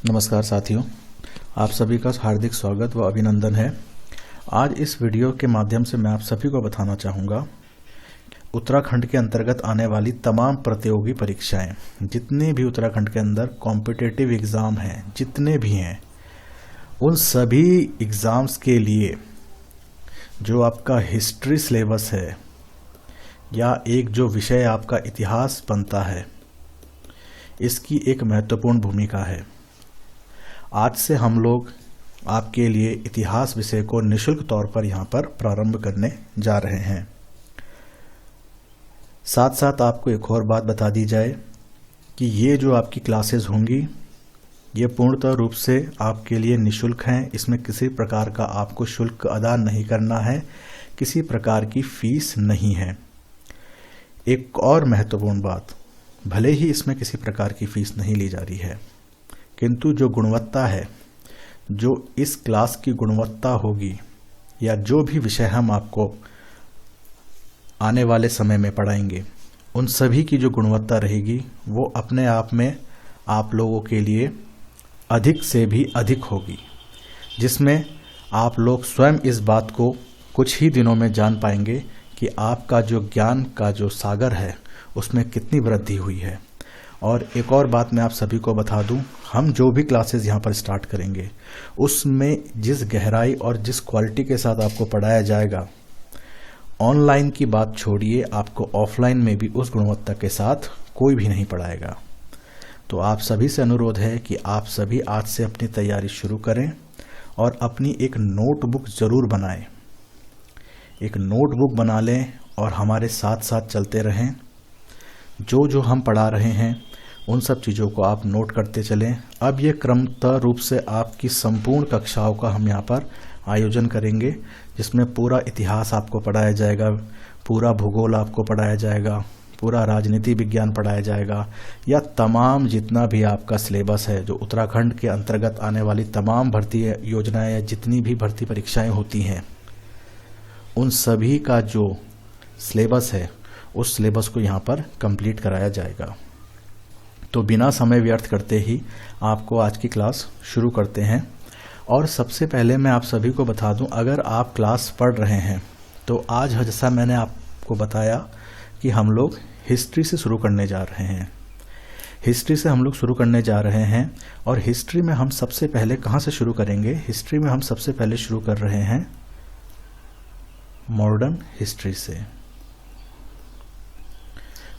नमस्कार साथियों, आप सभी का हार्दिक स्वागत व अभिनंदन है। आज इस वीडियो के माध्यम से मैं आप सभी को बताना चाहूँगा उत्तराखंड के अंतर्गत आने वाली तमाम प्रतियोगी परीक्षाएं, जितने भी उत्तराखंड के अंदर कॉम्पिटिटिव एग्ज़ाम हैं, जितने भी हैं, उन सभी एग्ज़ाम्स के लिए जो आपका हिस्ट्री सिलेबस है या एक जो विषय आपका इतिहास बनता है, इसकी एक महत्वपूर्ण भूमिका है। आज से हम लोग आपके लिए इतिहास विषय को निःशुल्क तौर पर यहाँ पर प्रारंभ करने जा रहे हैं। साथ साथ आपको एक और बात बता दी जाए कि ये जो आपकी क्लासेस होंगी ये पूर्णतः रूप से आपके लिए निःशुल्क हैं। इसमें किसी प्रकार का आपको शुल्क अदा नहीं करना है, किसी प्रकार की फीस नहीं है। एक और महत्वपूर्ण बात, भले ही इसमें किसी प्रकार की फीस नहीं ली जा रही है, किंतु जो गुणवत्ता है, जो इस क्लास की गुणवत्ता होगी या जो भी विषय हम आपको आने वाले समय में पढ़ाएंगे, उन सभी की जो गुणवत्ता रहेगी वो अपने आप में आप लोगों के लिए अधिक से भी अधिक होगी, जिसमें आप लोग स्वयं इस बात को कुछ ही दिनों में जान पाएंगे कि आपका जो ज्ञान का जो सागर है उसमें कितनी वृद्धि हुई है। और एक और बात मैं आप सभी को बता दूं, हम जो भी क्लासेस यहाँ पर स्टार्ट करेंगे उसमें जिस गहराई और जिस क्वालिटी के साथ आपको पढ़ाया जाएगा, ऑनलाइन की बात छोड़िए, आपको ऑफलाइन में भी उस गुणवत्ता के साथ कोई भी नहीं पढ़ाएगा। तो आप सभी से अनुरोध है कि आप सभी आज से अपनी तैयारी शुरू करें और अपनी एक नोटबुक ज़रूर बनाएं। एक नोटबुक बना लें और हमारे साथ साथ चलते रहें। जो जो हम पढ़ा रहे हैं उन सब चीज़ों को आप नोट करते चलें। अब ये क्रमतः रूप से आपकी संपूर्ण कक्षाओं का हम यहाँ पर आयोजन करेंगे, जिसमें पूरा इतिहास आपको पढ़ाया जाएगा, पूरा भूगोल आपको पढ़ाया जाएगा, पूरा राजनीति विज्ञान पढ़ाया जाएगा, या तमाम जितना भी आपका सिलेबस है, जो उत्तराखंड के अंतर्गत आने वाली तमाम भर्ती योजनाएं या जितनी भी भर्ती परीक्षाएं होती हैं, उन सभी का जो सिलेबस है उस सिलेबस को यहाँ पर कंप्लीट कराया जाएगा। तो बिना समय व्यर्थ करते ही आपको आज की क्लास शुरू करते हैं। और सबसे पहले मैं आप सभी को बता दूं, अगर आप क्लास पढ़ रहे हैं तो आज जैसा मैंने आपको बताया कि हम लोग हिस्ट्री से शुरू करने जा रहे हैं। हिस्ट्री से हम लोग शुरू करने जा रहे हैं और हिस्ट्री में हम सबसे पहले कहाँ से शुरू करेंगे? हिस्ट्री में हम सबसे पहले शुरू कर रहे हैं मॉडर्न हिस्ट्री से।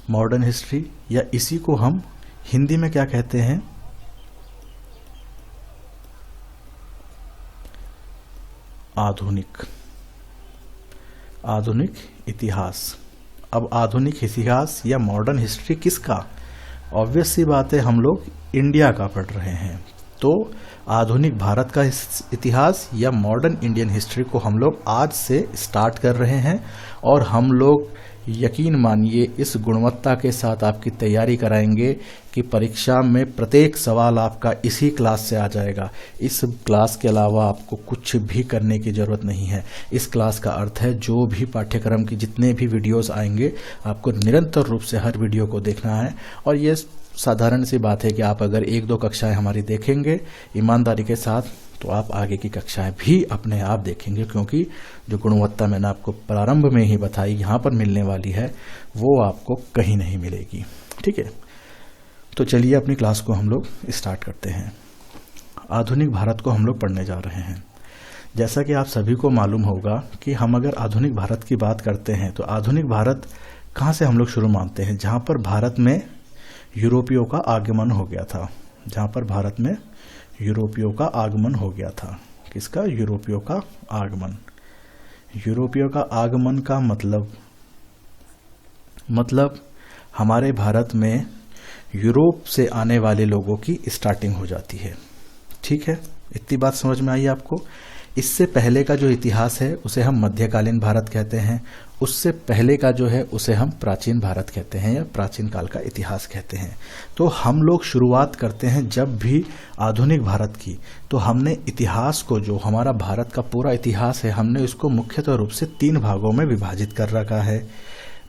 मॉडर्न हिस्ट्री, या इसी को हम हिंदी में क्या कहते हैं? आधुनिक इतिहास। अब आधुनिक इतिहास या मॉडर्न हिस्ट्री किसका? ऑब्वियस सी बात है, हम लोग इंडिया का पढ़ रहे हैं, तो आधुनिक भारत का इतिहास या मॉडर्न इंडियन हिस्ट्री को हम लोग आज से स्टार्ट कर रहे हैं। और हम लोग यकीन मानिए इस गुणवत्ता के साथ आपकी तैयारी कराएंगे कि परीक्षा में प्रत्येक सवाल आपका इसी क्लास से आ जाएगा। इस क्लास के अलावा आपको कुछ भी करने की ज़रूरत नहीं है। इस क्लास का अर्थ है जो भी पाठ्यक्रम की जितने भी वीडियोस आएंगे, आपको निरंतर रूप से हर वीडियो को देखना है। और ये साधारण सी बात है कि आप अगर एक दो कक्षाएं हमारी देखेंगे ईमानदारी के साथ, तो आप आगे की कक्षाएं भी अपने आप देखेंगे, क्योंकि जो गुणवत्ता मैंने आपको प्रारंभ में ही बताई यहाँ पर मिलने वाली है वो आपको कहीं नहीं मिलेगी। ठीक है, तो चलिए अपनी क्लास को हम लोग स्टार्ट करते हैं। आधुनिक भारत को हम लोग पढ़ने जा रहे हैं। जैसा कि आप सभी को मालूम होगा कि हम अगर आधुनिक भारत की बात करते हैं तो आधुनिक भारत कहाँ से हम लोग शुरू मानते हैं? जहाँ पर भारत में यूरोपियों का आगमन हो गया था। जहाँ पर भारत में यूरोपियों का आगमन हो गया था। किसका? यूरोपियों का आगमन। यूरोपियों का आगमन का मतलब हमारे भारत में यूरोप से आने वाले लोगों की स्टार्टिंग हो जाती है। ठीक है, इतनी बात समझ में आई आपको? इससे पहले का जो इतिहास है उसे हम मध्यकालीन भारत कहते हैं, उससे पहले का जो है उसे हम प्राचीन भारत कहते हैं या प्राचीन काल का इतिहास कहते हैं। तो हम लोग शुरुआत करते हैं जब भी आधुनिक भारत की, तो हमने इतिहास को, जो हमारा भारत का पूरा इतिहास है, हमने उसको मुख्यतः रूप से 3 भागों में विभाजित कर रखा है।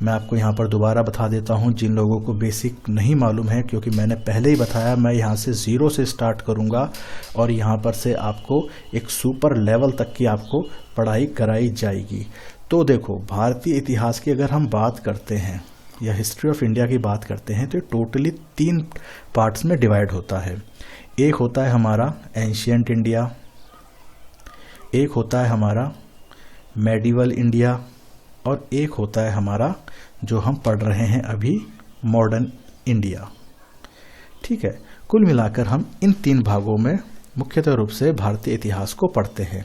मैं आपको यहाँ पर दोबारा बता देता हूँ जिन लोगों को बेसिक नहीं मालूम है, क्योंकि मैंने पहले ही बताया मैं यहाँ से 0 से स्टार्ट करूँगा और यहाँ पर से आपको एक सुपर लेवल तक की आपको पढ़ाई कराई जाएगी। तो देखो, भारतीय इतिहास की अगर हम बात करते हैं या हिस्ट्री ऑफ इंडिया की बात करते हैं तो टोटली 3 पार्ट्स में डिवाइड होता है। एक होता है हमारा एंशियंट इंडिया, एक होता है हमारा मेडिवल इंडिया और एक होता है हमारा जो हम पढ़ रहे हैं अभी मॉडर्न इंडिया। ठीक है, कुल मिलाकर हम इन 3 भागों में मुख्यतः रूप से भारतीय इतिहास को पढ़ते हैं।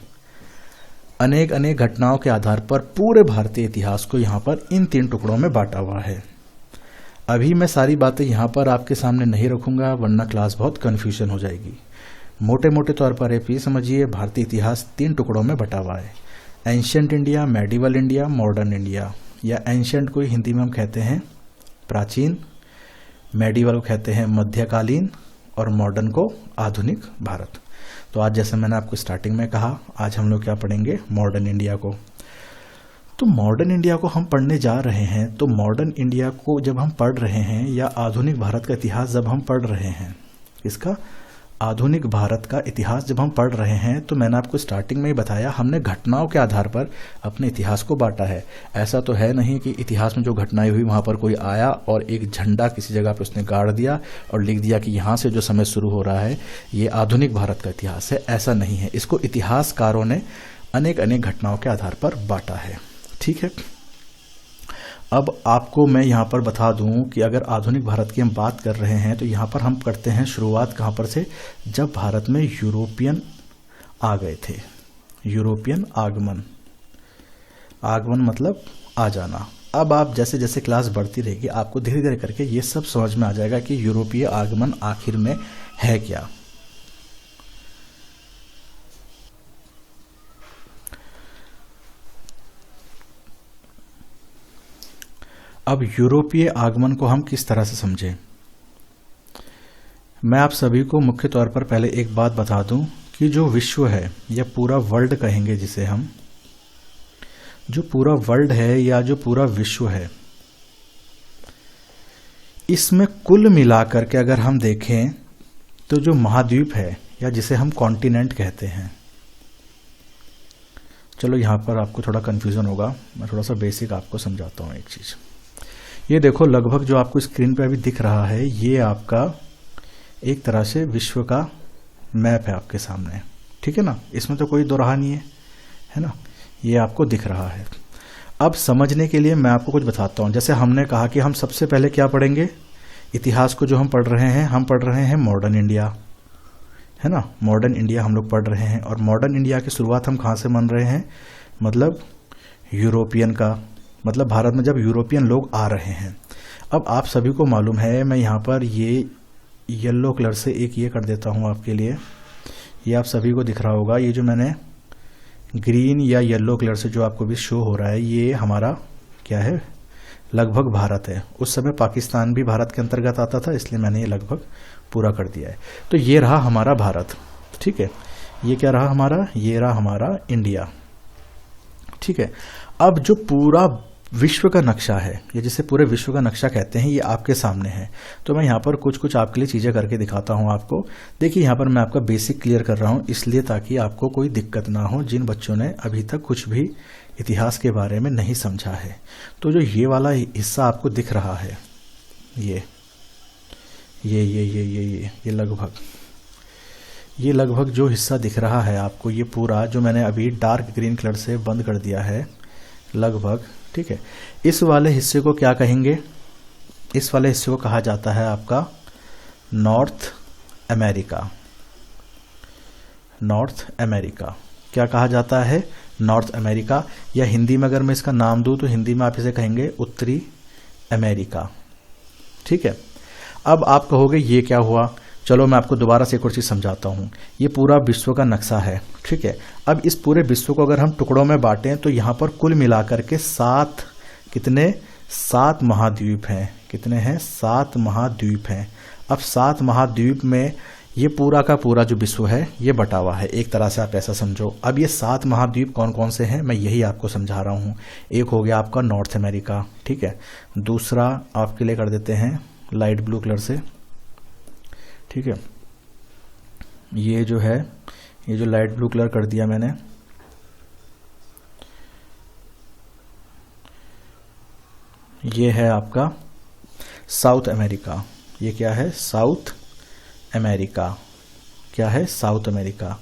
अनेक अनेक घटनाओं के आधार पर पूरे भारतीय इतिहास को यहाँ पर इन 3 टुकड़ों में बांटा हुआ है। अभी मैं सारी बातें यहाँ पर आपके सामने नहीं रखूंगा, वरना क्लास बहुत कन्फ्यूजन हो जाएगी। मोटे मोटे तौर पर ये समझिए, भारतीय इतिहास 3 टुकड़ों में बटा हुआ है। Ancient India, medieval India, modern India. या एंशियंट को हिंदी में हम कहते हैं प्राचीन, मेडिवल को कहते हैं मध्यकालीन और मॉडर्न को आधुनिक भारत। तो आज जैसे मैंने आपको स्टार्टिंग में कहा, आज हम लोग क्या पढ़ेंगे, मॉडर्न इंडिया को। तो मॉडर्न इंडिया को हम पढ़ने जा रहे हैं। तो मॉडर्न इंडिया को जब हम पढ़ रहे हैं या आधुनिक भारत का इतिहास जब हम पढ़ रहे हैं, इसका आधुनिक भारत का इतिहास जब हम पढ़ रहे हैं, तो मैंने आपको स्टार्टिंग में ही बताया हमने घटनाओं के आधार पर अपने इतिहास को बांटा है। ऐसा तो है नहीं कि इतिहास में जो घटनाएं हुई वहां पर कोई आया और एक झंडा किसी जगह पर उसने गाड़ दिया और लिख दिया कि यहाँ से जो समय शुरू हो रहा है ये आधुनिक भारत का इतिहास है। ऐसा नहीं है, इसको इतिहासकारों ने अनेक अनेक घटनाओं के आधार पर बांटा है। ठीक है, अब आपको मैं यहाँ पर बता दूं कि अगर आधुनिक भारत की हम बात कर रहे हैं तो यहाँ पर हम करते हैं शुरुआत कहाँ पर से, जब भारत में यूरोपियन आ गए थे। यूरोपियन आगमन, आगमन मतलब आ जाना। अब आप जैसे जैसे क्लास बढ़ती रहेगी आपको धीरे धीरे करके ये सब समझ में आ जाएगा कि यूरोपीय आगमन आखिर में है क्या। अब यूरोपीय आगमन को हम किस तरह से समझें, मैं आप सभी को मुख्य तौर पर पहले एक बात बता दूं कि जो विश्व है या पूरा वर्ल्ड कहेंगे जिसे हम, जो पूरा वर्ल्ड है या जो पूरा विश्व है, इसमें कुल मिलाकर के अगर हम देखें तो जो महाद्वीप है या जिसे हम कॉन्टिनेंट कहते हैं, चलो यहां पर आपको थोड़ा कंफ्यूजन होगा, मैं थोड़ा सा बेसिक आपको समझाता हूं एक चीज। ये देखो, लगभग जो आपको स्क्रीन पे अभी दिख रहा है ये आपका एक तरह से विश्व का मैप है आपके सामने। ठीक है ना, इसमें तो कोई दो राह नहीं है ना, ये आपको दिख रहा है। अब समझने के लिए मैं आपको कुछ बताता हूँ। जैसे हमने कहा कि हम सबसे पहले क्या पढ़ेंगे, इतिहास को जो हम पढ़ रहे हैं, हम पढ़ रहे हैं मॉडर्न इंडिया, है ना, मॉडर्न इंडिया हम लोग पढ़ रहे हैं। और मॉडर्न इंडिया की शुरुआत हम कहाँ से मान रहे हैं, मतलब यूरोपियन का, मतलब भारत में जब यूरोपियन लोग आ रहे हैं। अब आप सभी को मालूम है, मैं यहाँ पर ये येलो कलर से एक ये कर देता हूँ आपके लिए, ये आप सभी को दिख रहा होगा। ये जो मैंने ग्रीन या येलो कलर से जो आपको भी शो हो रहा है, ये हमारा क्या है, लगभग भारत है। उस समय पाकिस्तान भी भारत के अंतर्गत आता था, इसलिए मैंने ये लगभग पूरा कर दिया है। तो ये रहा हमारा भारत। ठीक है, ये क्या रहा हमारा, ये रहा हमारा इंडिया। ठीक है, अब जो पूरा विश्व का नक्शा है या जिसे पूरे विश्व का नक्शा कहते हैं, ये आपके सामने है। तो मैं यहाँ पर कुछ कुछ आपके लिए चीज़ें करके दिखाता हूँ आपको। देखिए यहाँ पर मैं आपका बेसिक क्लियर कर रहा हूँ, इसलिए ताकि आपको कोई दिक्कत ना हो जिन बच्चों ने अभी तक कुछ भी इतिहास के बारे में नहीं समझा है। तो जो ये वाला हिस्सा आपको दिख रहा है, ये लगभग जो हिस्सा दिख रहा है आपको, ये पूरा जो मैंने अभी डार्क ग्रीन कलर से बंद कर दिया है लगभग। ठीक है, इस वाले हिस्से को क्या कहेंगे, इस वाले हिस्से को कहा जाता है आपका नॉर्थ अमेरिका। नॉर्थ अमेरिका क्या कहा जाता है, नॉर्थ अमेरिका, या हिंदी में अगर मैं इसका नाम दूं तो हिंदी में आप इसे कहेंगे उत्तरी अमेरिका। ठीक है, अब आप कहोगे ये क्या हुआ, चलो मैं आपको दोबारा से एक और चीज समझाता हूँ। ये पूरा विश्व का नक्शा है। ठीक है, अब इस पूरे विश्व को अगर हम टुकड़ों में बांटें तो यहाँ पर कुल मिलाकर के 7 महाद्वीप हैं। कितने हैं, 7 महाद्वीप हैं। अब 7 महाद्वीप में ये पूरा का पूरा जो विश्व है ये बटा हुआ है, एक तरह से आप ऐसा समझो। अब ये 7 महाद्वीप कौन कौन से हैं मैं यही आपको समझा रहा हूँ। एक हो गया आपका नॉर्थ अमेरिका, ठीक है। दूसरा आपके लिए कर देते हैं लाइट ब्लू कलर से, ठीक है। ये जो है, ये जो लाइट ब्लू कलर कर दिया मैंने, ये है आपका साउथ अमेरिका। ये क्या है? South America. क्या है? साउथ अमेरिका,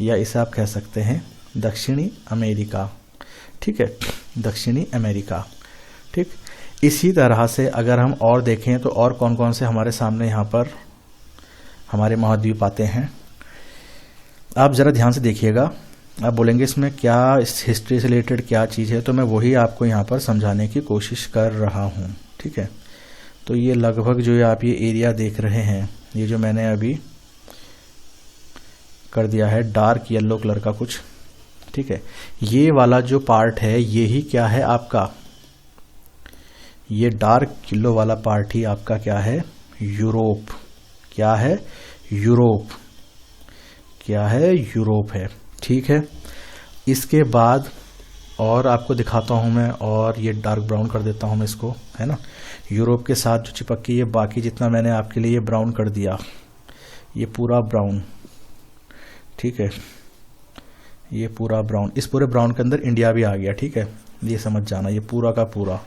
या इसे आप कह सकते हैं दक्षिणी अमेरिका, ठीक है, दक्षिणी अमेरिका, ठीक। इसी तरह से अगर हम और देखें तो और कौन कौन से हमारे सामने यहाँ पर हमारे महाद्वीप आते हैं, आप ज़रा ध्यान से देखिएगा। आप बोलेंगे इसमें क्या, इस हिस्ट्री से रिलेटेड क्या चीज़ है, तो मैं वही आपको यहाँ पर समझाने की कोशिश कर रहा हूँ, ठीक है। तो ये लगभग जो आप ये एरिया देख रहे हैं, ये जो मैंने अभी कर दिया है डार्क येलो कलर का कुछ, ठीक है, ये वाला जो पार्ट है ये ही क्या है आपका, ये डार्क येलो वाला पार्ट ही आपका क्या है? यूरोप। क्या है? यूरोप। क्या है? यूरोप है, ठीक है। इसके बाद और आपको दिखाता हूं मैं, और ये डार्क ब्राउन कर देता हूं मैं इसको, है ना। यूरोप के साथ जो चिपक के ये बाकी जितना मैंने आपके लिए ये ब्राउन कर दिया, ये पूरा ब्राउन, ठीक है, ये पूरा ब्राउन, इस पूरे ब्राउन के अंदर इंडिया भी आ गया, ठीक है। ये समझ जाना, ये पूरा का पूरा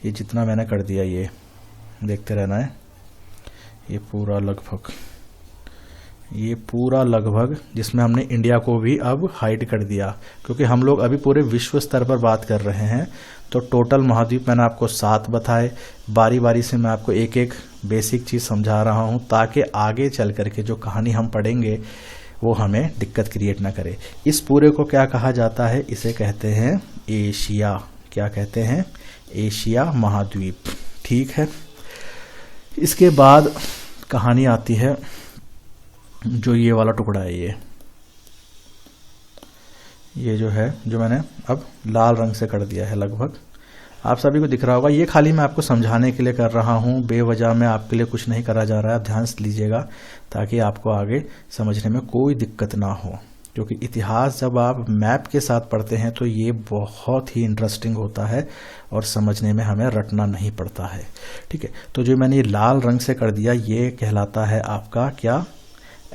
ये जितना मैंने कर दिया ये देखते रहना है, ये पूरा लगभग, ये पूरा लगभग जिसमें हमने इंडिया को भी अब हाइड कर दिया, क्योंकि हम लोग अभी पूरे विश्व स्तर पर बात कर रहे हैं। तो टोटल महाद्वीप मैंने आपको 7 बताए, बारी बारी से मैं आपको एक एक बेसिक चीज़ समझा रहा हूं, ताकि आगे चल करके जो कहानी हम पढ़ेंगे वो हमें दिक्कत क्रिएट ना करे। इस पूरे को क्या कहा जाता है? इसे कहते हैं एशिया। क्या कहते हैं? एशिया महाद्वीप, ठीक है। इसके बाद कहानी आती है जो ये वाला टुकड़ा है, ये जो है, जो मैंने अब लाल रंग से कर दिया है, लगभग आप सभी को दिख रहा होगा। ये खाली मैं आपको समझाने के लिए कर रहा हूँ, बेवजह में आपके लिए कुछ नहीं करा जा रहा है। आप ध्यान से लीजिएगा ताकि आपको आगे समझने में कोई दिक्कत ना हो, क्योंकि इतिहास जब आप मैप के साथ पढ़ते हैं तो ये बहुत ही इंटरेस्टिंग होता है और समझने में हमें रटना नहीं पड़ता है, ठीक है। तो जो मैंने ये लाल रंग से कर दिया ये कहलाता है आपका क्या?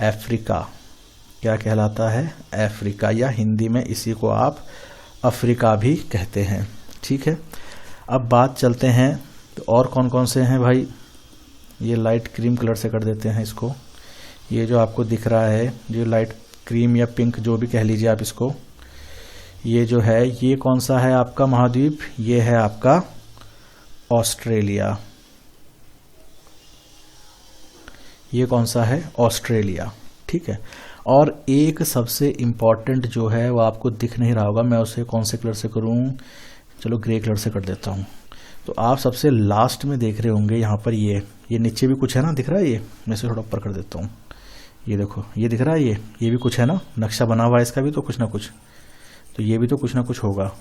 अफ्रीका। क्या कहलाता है? अफ्रीका, या हिंदी में इसी को आप अफ्रीका भी कहते हैं, ठीक है। अब बात चलते हैं तो और कौन कौन से हैं भाई। ये लाइट क्रीम कलर से कर देते हैं इसको। ये जो आपको दिख रहा है, जो लाइट क्रीम या पिंक जो भी कह लीजिए आप इसको, ये जो है ये कौन सा है आपका महाद्वीप? ये है आपका ऑस्ट्रेलिया। ये कौन सा है? ऑस्ट्रेलिया, ठीक है। और एक सबसे इम्पॉर्टेंट जो है वो आपको दिख नहीं रहा होगा, मैं उसे कौन से कलर से करूं? चलो ग्रे कलर से कर देता हूं। तो आप सबसे लास्ट में देख रहे होंगे यहाँ पर ये नीचे भी कुछ है ना, दिख रहा है? ये मैं इसे थोड़ा ऊपर कर देता हूँ, ये देखो, ये दिख रहा है, ये भी कुछ है ना, नक्शा बना हुआ है इसका भी, तो कुछ ना कुछ, तो ये भी तो कुछ ना कुछ होगा।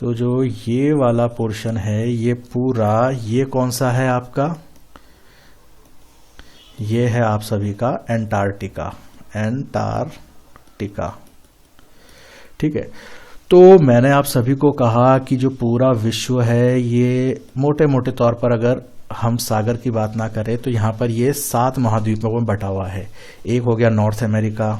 तो जो ये वाला पोर्शन है ये पूरा, ये कौन सा है आपका? ये है आप सभी का एंटार्क्टिका। एंटार्क्टिका, ठीक है। तो मैंने आप सभी को कहा कि जो पूरा विश्व है ये मोटे मोटे तौर पर अगर हम सागर की बात ना करें तो यहाँ पर ये 7 महाद्वीपों में बटा हुआ है। एक हो गया नॉर्थ अमेरिका,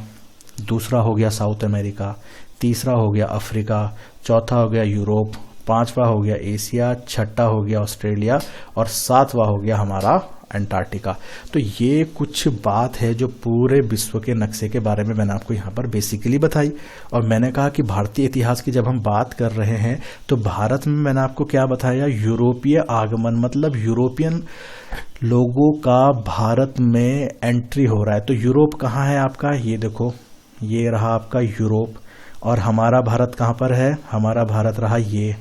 दूसरा हो गया साउथ अमेरिका, तीसरा हो गया अफ्रीका, चौथा हो गया यूरोप, पांचवा हो गया एशिया, छठा हो गया ऑस्ट्रेलिया और सातवां हो गया हमारा अंटार्कटिका। तो ये कुछ बात है जो पूरे विश्व के नक्शे के बारे में मैंने आपको यहाँ पर बेसिकली बताई। और मैंने कहा कि भारतीय इतिहास की जब हम बात कर रहे हैं तो भारत में मैंने आपको क्या बताया? यूरोपीय आगमन, मतलब यूरोपियन लोगों का भारत में एंट्री हो रहा है। तो यूरोप कहाँ है आपका? ये देखो, ये रहा आपका यूरोप। और हमारा भारत कहाँ पर है? हमारा भारत रहा ये।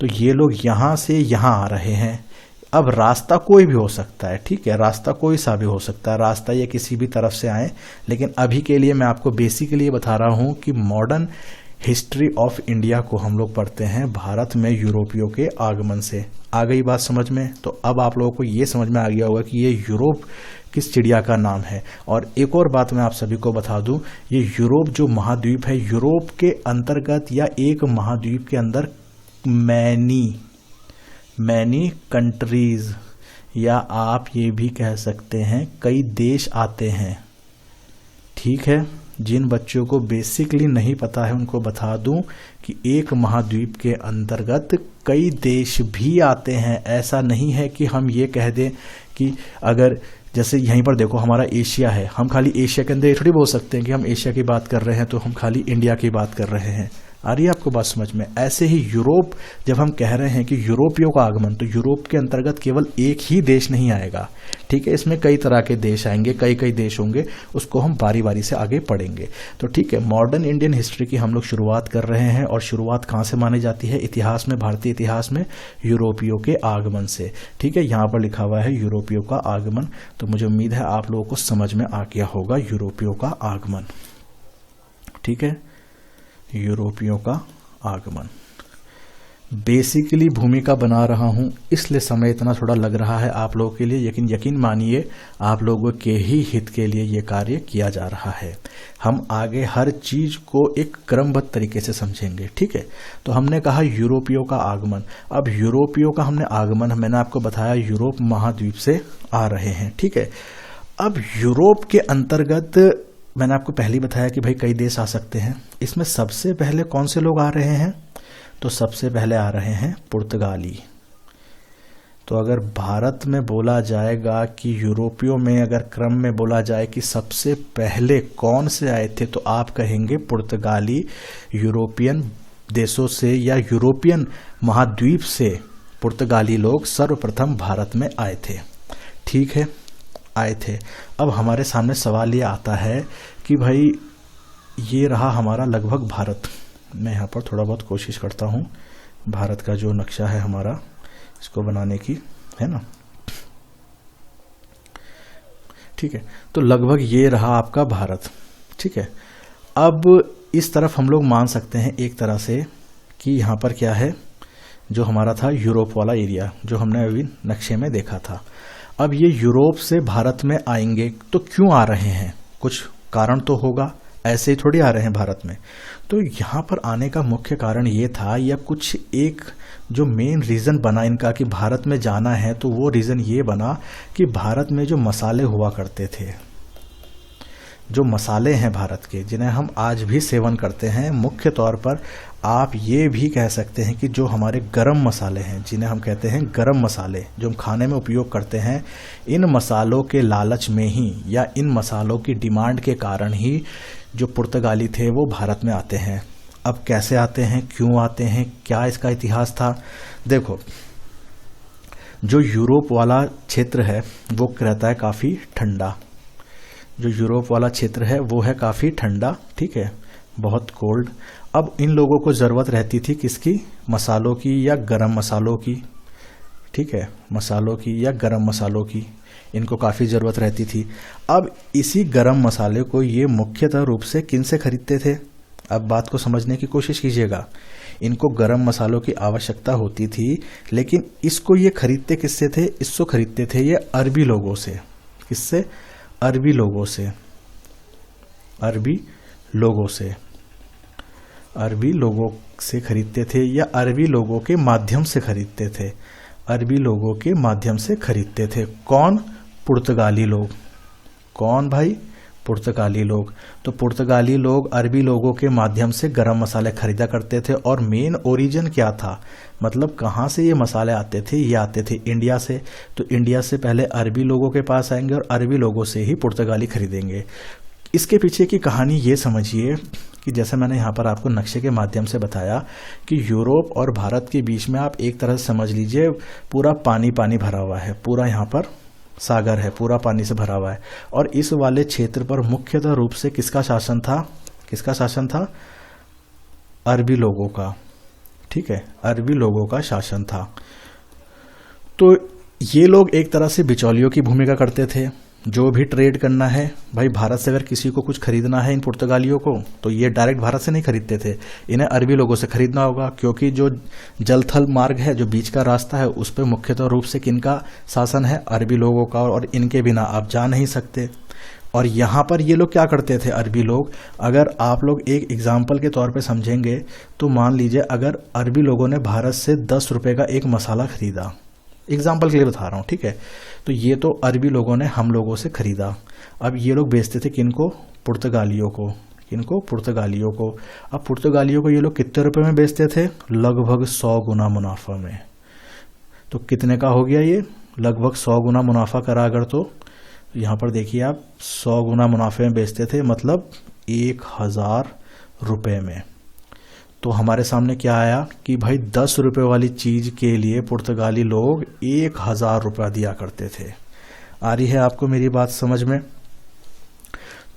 तो ये लोग यहाँ से यहाँ आ रहे हैं। अब रास्ता कोई भी हो सकता है, ठीक है, रास्ता कोई सा भी हो सकता है, रास्ता ये किसी भी तरफ से आए। लेकिन अभी के लिए मैं आपको बेसिकली बता रहा हूँ कि मॉडर्न हिस्ट्री ऑफ इंडिया को हम लोग पढ़ते हैं भारत में यूरोपियों के आगमन से। आ गई बात समझ में? तो अब आप लोगों को ये समझ में आ गया होगा कि ये यूरोप किस चिड़िया का नाम है। और एक और बात मैं आप सभी को बता दूं, ये यूरोप जो महाद्वीप है, यूरोप के अंतर्गत या एक महाद्वीप के अंदर मैनी कंट्रीज, या आप ये भी कह सकते हैं कई देश आते हैं। ठीक है, जिन बच्चों को बेसिकली नहीं पता है उनको बता दूं कि एक महाद्वीप के अंतर्गत कई देश भी आते हैं। ऐसा नहीं है कि हम ये कह दें कि अगर जैसे यहीं पर देखो हमारा एशिया है, हम खाली एशिया के अंदर ये थोड़ी बोल सकते हैं कि हम एशिया की बात कर रहे हैं तो हम खाली इंडिया की बात कर रहे हैं। आ रही है आपको बात समझ में? ऐसे ही यूरोप, जब हम कह रहे हैं कि यूरोपियों का आगमन, तो यूरोप के अंतर्गत केवल एक ही देश नहीं आएगा। ठीक है, इसमें कई तरह के देश आएंगे, कई देश होंगे, उसको हम बारी बारी से आगे पढ़ेंगे। तो ठीक है, मॉडर्न इंडियन हिस्ट्री की हम लोग शुरुआत कर रहे हैं, और शुरुआत कहाँ से मानी जाती है? इतिहास में, भारतीय इतिहास में यूरोपियों के आगमन से। ठीक है, यहाँ पर लिखा हुआ है यूरोपियों का आगमन, तो मुझे उम्मीद है आप लोगों को समझ में आ गया होगा यूरोपियों का आगमन। ठीक है, यूरोपियों का आगमन। बेसिकली भूमिका बना रहा हूं इसलिए समय इतना थोड़ा लग रहा है आप लोगों के लिए, लेकिन यकीन मानिए आप लोगों के ही हित के लिए ये कार्य किया जा रहा है। हम आगे हर चीज को एक क्रमबद्ध तरीके से समझेंगे। ठीक है, तो हमने कहा यूरोपियों का आगमन। अब यूरोपियों का हमने आगमन, मैंने आपको बताया यूरोप महाद्वीप से आ रहे हैं। ठीक है, अब यूरोप के अंतर्गत मैंने आपको पहले ही बताया कि भाई कई देश आ सकते हैं। इसमें सबसे पहले कौन से लोग आ रहे हैं? तो सबसे पहले आ रहे हैं पुर्तगाली। तो अगर भारत में बोला जाएगा कि यूरोपियों में अगर क्रम में बोला जाए कि सबसे पहले कौन से आए थे, तो आप कहेंगे पुर्तगाली। यूरोपियन देशों से या यूरोपियन महाद्वीप से पुर्तगाली लोग सर्वप्रथम भारत में आए थे। ठीक है, आए थे। अब हमारे सामने सवाल ये आता है कि भाई ये रहा हमारा लगभग भारत। मैं यहाँ पर थोड़ा बहुत कोशिश करता हूँ भारत का जो नक्शा है हमारा, इसको बनाने की, है ना। ठीक है, तो लगभग ये रहा आपका भारत। ठीक है, अब इस तरफ हम लोग मान सकते हैं एक तरह से कि यहाँ पर क्या है, जो हमारा था यूरोप वाला एरिया जो हमने अभी नक्शे में देखा था। अब ये यूरोप से भारत में आएंगे तो क्यों आ रहे हैं? कुछ कारण तो होगा, ऐसे ही थोड़ी आ रहे हैं भारत में। तो यहाँ पर आने का मुख्य कारण ये था, या कुछ एक जो मेन रीज़न बना इनका कि भारत में जाना है, तो वो रीज़न ये बना कि भारत में जो मसाले हुआ करते थे, जो मसाले हैं भारत के, जिन्हें हम आज भी सेवन करते हैं, मुख्य तौर पर आप ये भी कह सकते हैं कि जो हमारे गरम मसाले हैं, जिन्हें हम कहते हैं गरम मसाले, जो हम खाने में उपयोग करते हैं, इन मसालों के लालच में ही या इन मसालों की डिमांड के कारण ही जो पुर्तगाली थे वो भारत में आते हैं। अब कैसे आते हैं, क्यों आते हैं, क्या इसका इतिहास था? देखो, जो यूरोप वाला क्षेत्र है वो रहता है काफ़ी ठंडा। जो यूरोप वाला क्षेत्र है वो है काफ़ी ठंडा। ठीक है, बहुत कोल्ड। अब इन लोगों को ज़रूरत रहती थी किसकी? मसालों की या गरम मसालों की। ठीक है, मसालों की या गरम मसालों की इनको काफ़ी ज़रूरत रहती थी। अब इसी गरम मसाले को ये मुख्यतः रूप से किन से खरीदते थे? अब बात को समझने की कोशिश कीजिएगा। इनको गरम मसालों की आवश्यकता होती थी, लेकिन इसको ये खरीदते किससे थे? इसको खरीदते थे ये अरबी लोगों से। किससे? अरबी लोगों से। अरबी लोगों से, अरबी लोगों से खरीदते थे या अरबी लोगों के माध्यम से खरीदते थे। अरबी लोगों के माध्यम से खरीदते थे। कौन? पुर्तगाली लोग। कौन भाई? पुर्तगाली लोग। तो पुर्तगाली लोग अरबी लोगों के माध्यम से गरम मसाले खरीदा करते थे। और मेन ओरिजिन क्या था, मतलब कहाँ से ये मसाले आते थे? ये आते थे इंडिया से। तो इंडिया से पहले अरबी लोगों के पास आएंगे और अरबी लोगों से ही पुर्तगाली खरीदेंगे। इसके पीछे की कहानी ये समझिए कि जैसे मैंने यहाँ पर आपको नक्शे के माध्यम से बताया कि यूरोप और भारत के बीच में आप एक तरह से समझ लीजिए पूरा पानी पानी भरा हुआ है, पूरा यहाँ पर सागर है, पूरा पानी से भरा हुआ है। और इस वाले क्षेत्र पर मुख्यतः रूप से किसका शासन था? किसका शासन था? अरबी लोगों का। ठीक है, अरबी लोगों का शासन था। तो ये लोग एक तरह से बिचौलियों की भूमिका करते थे। जो भी ट्रेड करना है भाई, भारत से अगर किसी को कुछ खरीदना है इन पुर्तगालियों को, तो ये डायरेक्ट भारत से नहीं खरीदते थे, इन्हें अरबी लोगों से खरीदना होगा, क्योंकि जो जल थल मार्ग है, जो बीच का रास्ता है, उस पर मुख्यतः रूप से किनका शासन है? अरबी लोगों का, और इनके बिना आप जा नहीं सकते। और यहाँ पर ये लोग क्या करते थे अरबी लोग? अगर आप लोग एक एग्जाम्पल के तौर पे समझेंगे तो मान लीजिए अगर अरबी लोगों ने भारत से 10 रुपये का एक मसाला खरीदा, एग्जाम्पल के लिए बता रहा हूँ, ठीक है, तो ये तो अरबी लोगों ने हम लोगों से खरीदा। अब ये लोग बेचते थे किनको? पुर्तगालियों को। किनको? पुर्तगालियों को। अब पुर्तगालियों को ये लोग कितने रुपए में बेचते थे? लगभग 100 गुना मुनाफा में। तो कितने का हो गया ये? लगभग 100 गुना मुनाफा करा अगर, तो यहाँ पर देखिए आप 100 गुना मुनाफे में बेचते थे, मतलब 1000 रुपये में। तो हमारे सामने क्या आया कि भाई 10 रुपये वाली चीज के लिए पुर्तगाली लोग 1000 रुपया दिया करते थे। आ रही है आपको मेरी बात समझ में?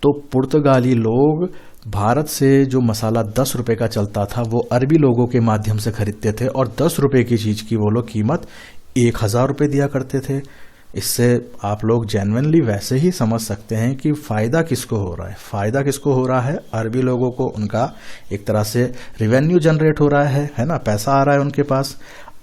तो पुर्तगाली लोग भारत से जो मसाला 10 रुपये का चलता था वो अरबी लोगों के माध्यम से खरीदते थे, और 10 रुपये की चीज की वो लोग कीमत 1000 रुपये दिया करते थे। इससे आप लोग जेन्युइनली वैसे ही समझ सकते हैं कि फायदा किसको हो रहा है। फायदा किसको हो रहा है? अरबी लोगों को। उनका एक तरह से रिवेन्यू जनरेट हो रहा है ना, पैसा आ रहा है उनके पास।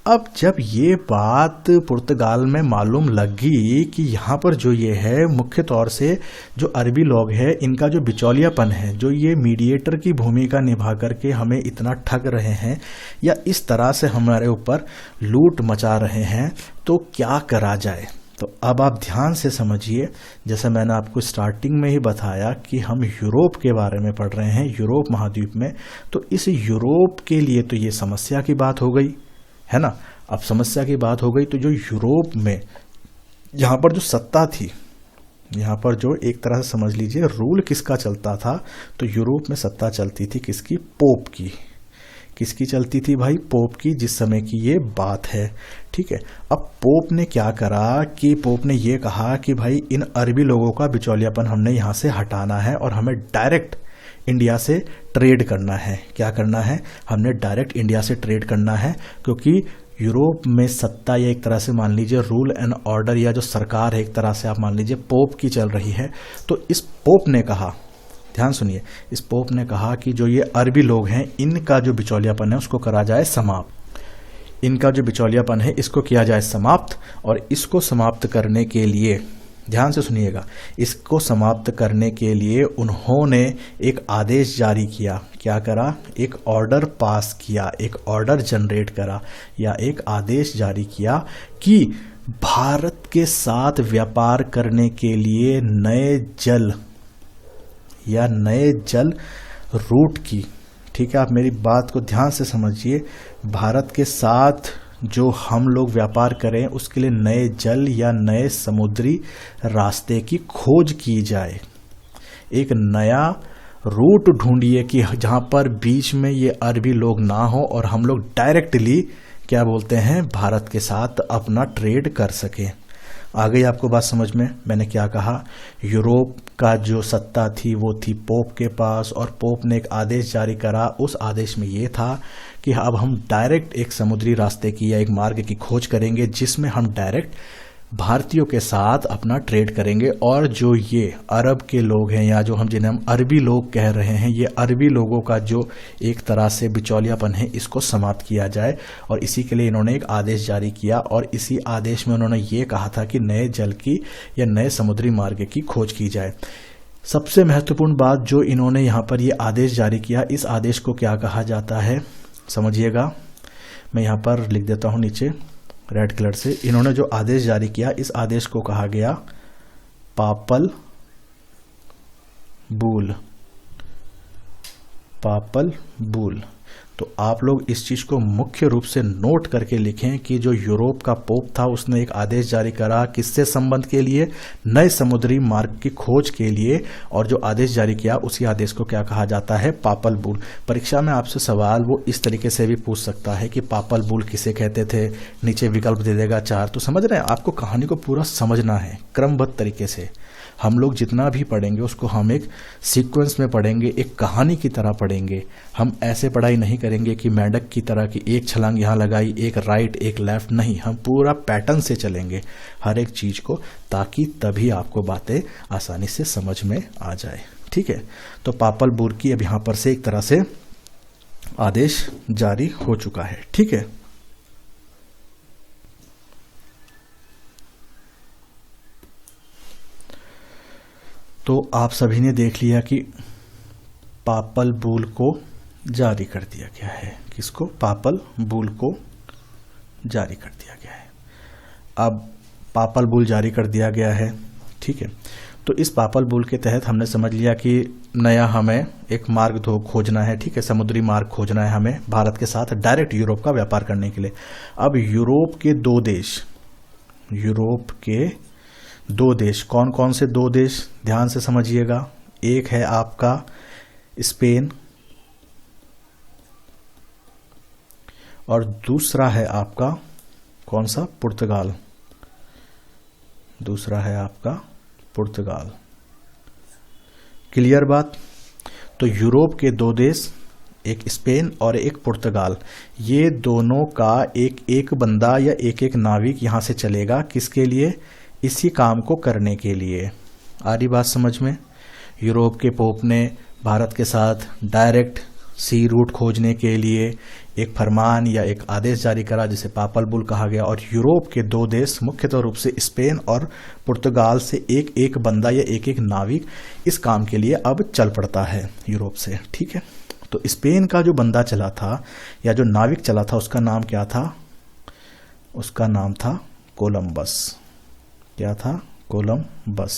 अब जब ये बात पुर्तगाल में मालूम लगी कि यहाँ पर जो ये है मुख्य तौर से जो अरबी लोग हैं, इनका जो बिचौलियापन है, जो ये मीडिएटर की भूमिका निभा करके हमें इतना ठग रहे हैं या इस तरह से हमारे ऊपर लूट मचा रहे हैं, तो क्या करा जाए? तो अब आप ध्यान से समझिए, जैसे मैंने आपको स्टार्टिंग में ही बताया कि हम यूरोप के बारे में पढ़ रहे हैं, यूरोप महाद्वीप में। तो इस यूरोप के लिए तो ये समस्या की बात हो गई है ना। अब समस्या की बात हो गई, तो जो यूरोप में यहाँ पर जो सत्ता थी, यहाँ पर जो एक तरह से समझ लीजिए रूल किसका चलता था, तो यूरोप में सत्ता चलती थी किसकी? पोप की। किसकी चलती थी भाई? पोप की, जिस समय की ये बात है, ठीक है। अब पोप ने क्या करा कि पोप ने ये कहा कि भाई इन अरबी लोगों का बिचौलियापन हमने यहाँ से हटाना है और हमें डायरेक्ट इंडिया से ट्रेड करना है। क्या करना है? हमने डायरेक्ट इंडिया से ट्रेड करना है, क्योंकि यूरोप में सत्ता या एक तरह से मान लीजिए रूल एंड ऑर्डर या जो सरकार है एक तरह से आप मान लीजिए पोप की चल रही है। तो इस पोप ने कहा, ध्यान सुनिए, इस पोप ने कहा कि जो ये अरबी लोग हैं इनका जो बिचौलियापन है उसको करा जाए समाप्त। इनका जो बिचौलियापन है इसको किया जाए समाप्त। और इसको समाप्त करने के लिए, ध्यान से सुनिएगा, इसको समाप्त करने के लिए उन्होंने एक आदेश जारी किया। क्या करा? एक ऑर्डर पास किया, एक ऑर्डर जनरेट करा या एक आदेश जारी किया कि भारत के साथ व्यापार करने के लिए नए जल रूट की, ठीक है, आप मेरी बात को ध्यान से समझिए, भारत के साथ जो हम लोग व्यापार करें उसके लिए नए जल या नए समुद्री रास्ते की खोज की जाए। एक नया रूट ढूंढिए कि जहां पर बीच में ये अरबी लोग ना हो और हम लोग डायरेक्टली क्या बोलते हैं भारत के साथ अपना ट्रेड कर सकें। आ गई आपको बात समझ में? मैंने क्या कहा? यूरोप का जो सत्ता थी वो थी पोप के पास, और पोप ने एक आदेश जारी करा। उस आदेश में ये था कि अब हम डायरेक्ट एक समुद्री रास्ते की या एक मार्ग की खोज करेंगे जिसमें हम डायरेक्ट भारतीयों के साथ अपना ट्रेड करेंगे। और जो ये अरब के लोग हैं या जो हम जिन्हें हम अरबी लोग कह रहे हैं, ये अरबी लोगों का जो एक तरह से बिचौलियापन है इसको समाप्त किया जाए। और इसी के लिए इन्होंने एक आदेश जारी किया, और इसी आदेश में उन्होंने ये कहा था कि नए जल की या नए समुद्री मार्ग की खोज की जाए। सबसे महत्वपूर्ण बात जो इन्होंने यहाँ पर ये आदेश जारी किया, इस आदेश को क्या कहा जाता है समझिएगा। मैं यहाँ पर लिख देता हूँ नीचे रेड कलर से। इन्होंने जो आदेश जारी किया, इस आदेश को कहा गया पापल बुल। Papal bull. तो आप लोग इस चीज को मुख्य रूप से नोट करके लिखें कि जो यूरोप का पोप था उसने एक आदेश जारी करा, किससे संबंध के लिए? नए समुद्री मार्ग की खोज के लिए। और जो आदेश जारी किया उसी आदेश को क्या कहा जाता है? Papal bull. परीक्षा में आपसे सवाल वो इस तरीके से भी पूछ सकता है कि पापल बुल किसे कहते थे, नीचे विकल्प दे देगा 4। तो समझ रहे हैं, आपको कहानी को पूरा समझना है क्रमबद्ध तरीके से। हम लोग जितना भी पढ़ेंगे उसको हम एक सीक्वेंस में पढ़ेंगे, एक कहानी की तरह पढ़ेंगे। हम ऐसे पढ़ाई नहीं करेंगे कि मेंढक की तरह कि एक छलांग यहाँ लगाई, एक राइट एक लेफ्ट, नहीं, हम पूरा पैटर्न से चलेंगे हर एक चीज़ को, ताकि तभी आपको बातें आसानी से समझ में आ जाए। ठीक है, तो पापल बुर्की अब यहाँ पर से एक तरह से आदेश जारी हो चुका है। ठीक है, तो आप सभी ने देख लिया कि पापल बुल को जारी कर दिया गया है। किसको? पापल बुल को जारी कर दिया गया है। अब पापल बुल जारी कर दिया गया है। ठीक है, तो इस पापल बुल के तहत हमने समझ लिया कि नया हमें एक मार्ग खोजना है। ठीक है, समुद्री मार्ग खोजना है हमें भारत के साथ डायरेक्ट यूरोप का व्यापार करने के लिए। अब यूरोप के दो देश, कौन कौन से दो देश, ध्यान से समझिएगा। एक है आपका स्पेन और दूसरा है आपका कौन सा? पुर्तगाल। दूसरा है आपका पुर्तगाल। क्लियर बात? तो यूरोप के दो देश, एक स्पेन और एक पुर्तगाल, ये दोनों का एक एक बंदा या एक एक नाविक यहां से चलेगा। किसके लिए? इसी काम को करने के लिए। आ रही बात समझ में? यूरोप के पोप ने भारत के साथ डायरेक्ट सी रूट खोजने के लिए एक फरमान या एक आदेश जारी करा, जिसे पापल बुल कहा गया। और यूरोप के दो देश, मुख्यतः रूप से स्पेन और पुर्तगाल से एक एक बंदा या एक एक नाविक इस काम के लिए अब चल पड़ता है यूरोप से। ठीक है, तो स्पेन का जो बंदा चला था या जो नाविक चला था, उसका नाम क्या था? उसका नाम था कोलंबस। क्या था? कोलंबस।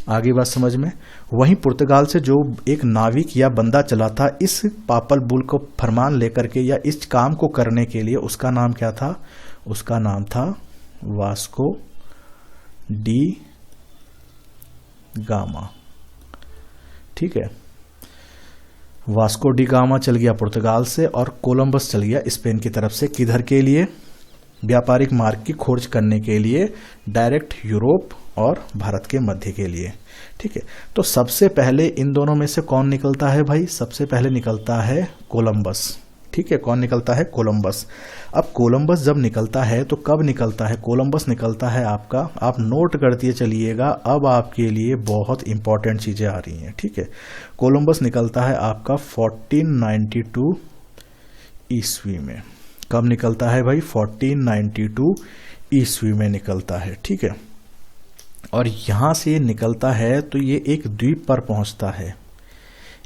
आगे बात समझ में? वहीं पुर्तगाल से जो एक नाविक या बंदा चला था इस पापल बुल को फरमान लेकर के या इस काम को करने के लिए, उसका नाम क्या था? उसका नाम था वास्को डी गामा। ठीक है, वास्को डी गामा चल गया पुर्तगाल से और कोलंबस चल गया स्पेन की तरफ से। किधर के लिए? व्यापारिक मार्ग की खोज करने के लिए, डायरेक्ट यूरोप और भारत के मध्य के लिए। ठीक है, तो सबसे पहले इन दोनों में से कौन निकलता है भाई? सबसे पहले निकलता है कोलंबस। ठीक है, कौन निकलता है? कोलंबस। अब कोलंबस जब निकलता है तो कब निकलता है? कोलंबस निकलता है आपका, आप नोट करते चलिएगा, अब आपके लिए बहुत इंपॉर्टेंट चीजें आ रही हैं। ठीक है, कोलंबस निकलता है आपका 1492 ईस्वी में। कब निकलता है भाई? 1492 ईस्वी में निकलता है। ठीक है, और यहां से ये निकलता है तो ये एक द्वीप पर पहुंचता है।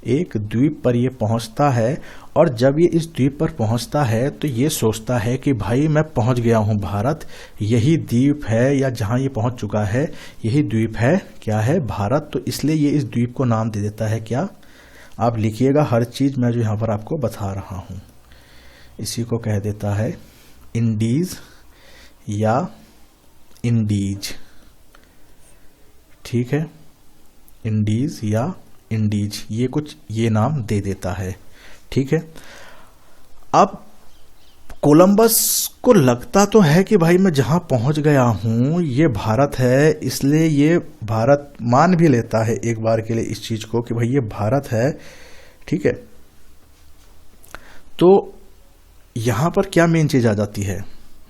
एक द्वीप पर ये पहुंचता है, और जब ये इस द्वीप पर पहुंचता है तो ये सोचता है कि भाई मैं पहुंच गया हूं भारत, यही द्वीप है, या जहां ये पहुंच चुका है यही द्वीप है। क्या है? भारत। तो इसलिए ये इस द्वीप को नाम दे देता है क्या? आप लिखिएगा हर चीज मैं जो यहां पर आपको बता रहा हूं। इसी को कह देता है इंडीज या इंडीज। ठीक है, इंडीज या इंडीज, ये कुछ ये नाम दे देता है। ठीक है, अब कोलंबस को लगता तो है कि भाई मैं जहां पहुंच गया हूं ये भारत है, इसलिए ये भारत मान भी लेता है एक बार के लिए इस चीज को कि भाई ये भारत है। ठीक है, तो यहां पर क्या मेन चीज आ जाती है?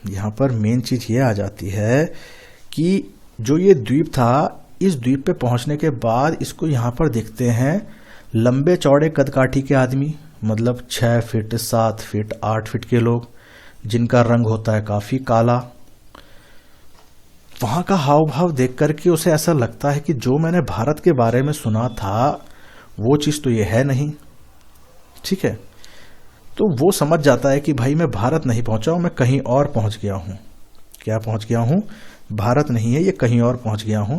यहां पर मेन चीज ये आ जाती है कि जो ये द्वीप था, इस द्वीप पे पहुंचने के बाद इसको यहां पर देखते हैं लंबे चौड़े कदकाठी के आदमी, मतलब 6 फीट 7 फीट 8 फीट के लोग, जिनका रंग होता है काफी काला। वहां का हाव भाव देख करके उसे ऐसा लगता है कि जो मैंने भारत के बारे में सुना था वो चीज तो ये है नहीं। ठीक है, तो वो समझ जाता है कि भाई मैं भारत नहीं पहुंचा हूं, मैं कहीं और पहुंच गया हूं। क्या पहुंच गया हूं? भारत नहीं है, ये कहीं और पहुंच गया हूं।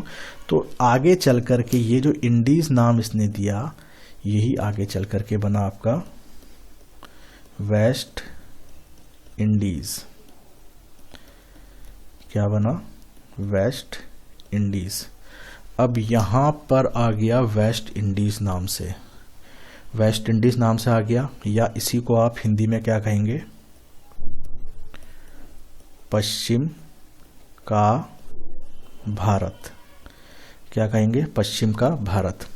तो आगे चल करके ये जो इंडीज नाम इसने दिया, यही आगे चल करके बना आपका वेस्ट इंडीज। क्या बना? West Indies. अब यहां पर आ गया वेस्ट इंडीज नाम से, वेस्ट इंडीज नाम से आ गया, या इसी को आप हिंदी में क्या कहेंगे? पश्चिम का भारत। क्या कहेंगे, पश्चिम का भारत।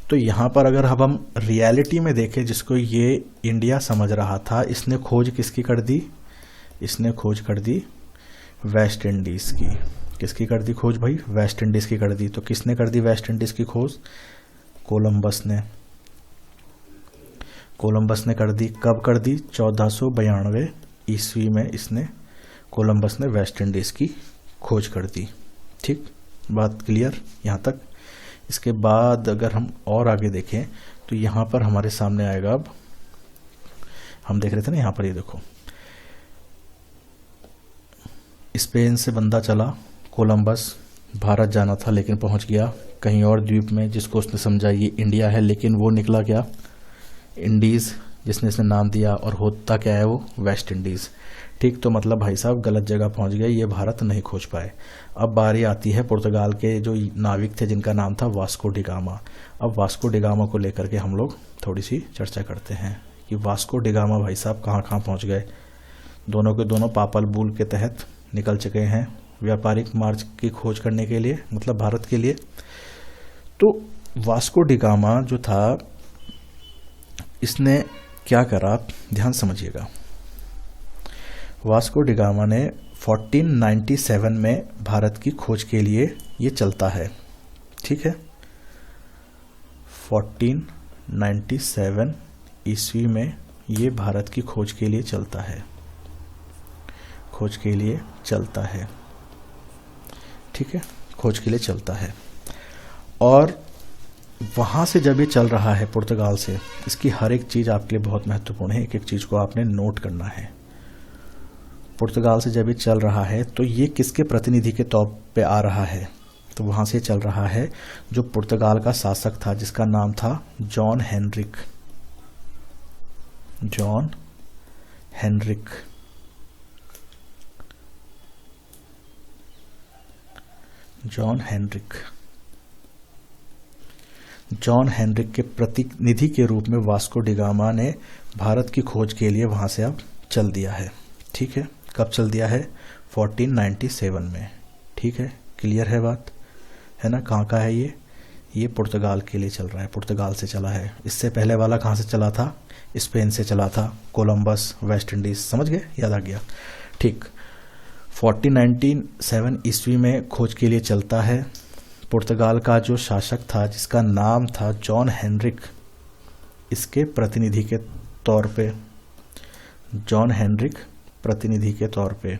तो यहाँ पर अगर अब हम रियलिटी में देखें, जिसको ये इंडिया समझ रहा था, इसने खोज किसकी कर दी, इसने खोज कर दी वेस्ट इंडीज़ की। किसकी कर दी खोज भाई, वेस्ट इंडीज़ की कर दी। तो किसने कर दी वेस्ट इंडीज़ की खोज, कोलंबस ने। कोलंबस ने कर दी, कब कर दी, 1492 ईस्वी में इसने कोलंबस ने वेस्ट इंडीज़ की खोज कर दी। ठीक, बात क्लियर यहाँ तक। इसके बाद अगर हम और आगे देखें तो यहाँ पर हमारे सामने आएगा, अब हम देख रहे थे ना यहाँ पर, ये देखो स्पेन से बंदा चला, कोलंबस भारत जाना था लेकिन पहुँच गया कहीं और द्वीप में, जिसको उसने समझा ये इंडिया है, लेकिन वो निकला क्या, इंडीज़, जिसने इसने नाम दिया, और होता क्या है वो, वेस्ट इंडीज़। ठीक, तो मतलब भाई साहब गलत जगह पहुंच गए, ये भारत नहीं खोज पाए। अब बारी आती है पुर्तगाल के जो नाविक थे जिनका नाम था वास्को डिगामा। अब वास्को डिगामा को लेकर के हम लोग थोड़ी सी चर्चा करते हैं कि वास्को डिगामा भाई साहब कहाँ कहाँ पहुंच गए। दोनों के दोनों पापल बुल के तहत निकल चुके हैं व्यापारिक मार्ग की खोज करने के लिए, मतलब भारत के लिए। तो वास्को डिगामा जो था, इसने क्या करा, ध्यान समझिएगा। वास्को डिगामा ने 1497 में भारत की खोज के लिए ये चलता है। ठीक है, 1497 ईस्वी में ये भारत की खोज के लिए चलता है, खोज के लिए चलता है। ठीक है, खोज के लिए चलता है। और वहाँ से जब ये चल रहा है पुर्तगाल से, इसकी हर एक चीज़ आपके लिए बहुत महत्वपूर्ण है, एक एक चीज़ को आपने नोट करना है। पुर्तगाल से जब ये चल रहा है तो ये किसके प्रतिनिधि के तौर पे आ रहा है, तो वहाँ से चल रहा है जो पुर्तगाल का शासक था, जिसका नाम था John Henrik. John Henrik. John Henrik. John Henrik के प्रतिनिधि के रूप में वास्को डिगामा ने भारत की खोज के लिए वहाँ से अब चल दिया है। ठीक है, कब चल दिया है, 1497 में। ठीक है, क्लियर है बात, है ना। कहाँ का है ये पुर्तगाल के लिए चल रहा है, पुर्तगाल से चला है। इससे पहले वाला कहाँ से चला था, स्पेन से चला था, कोलंबस, वेस्ट इंडीज, समझ गए, याद आ गया। ठीक, 1497 ईस्वी में खोज के लिए चलता है। पुर्तगाल का जो शासक था जिसका नाम था जॉन हेनरिक, इसके प्रतिनिधि के तौर पे, जॉन हेनरिक प्रतिनिधि के तौर पे,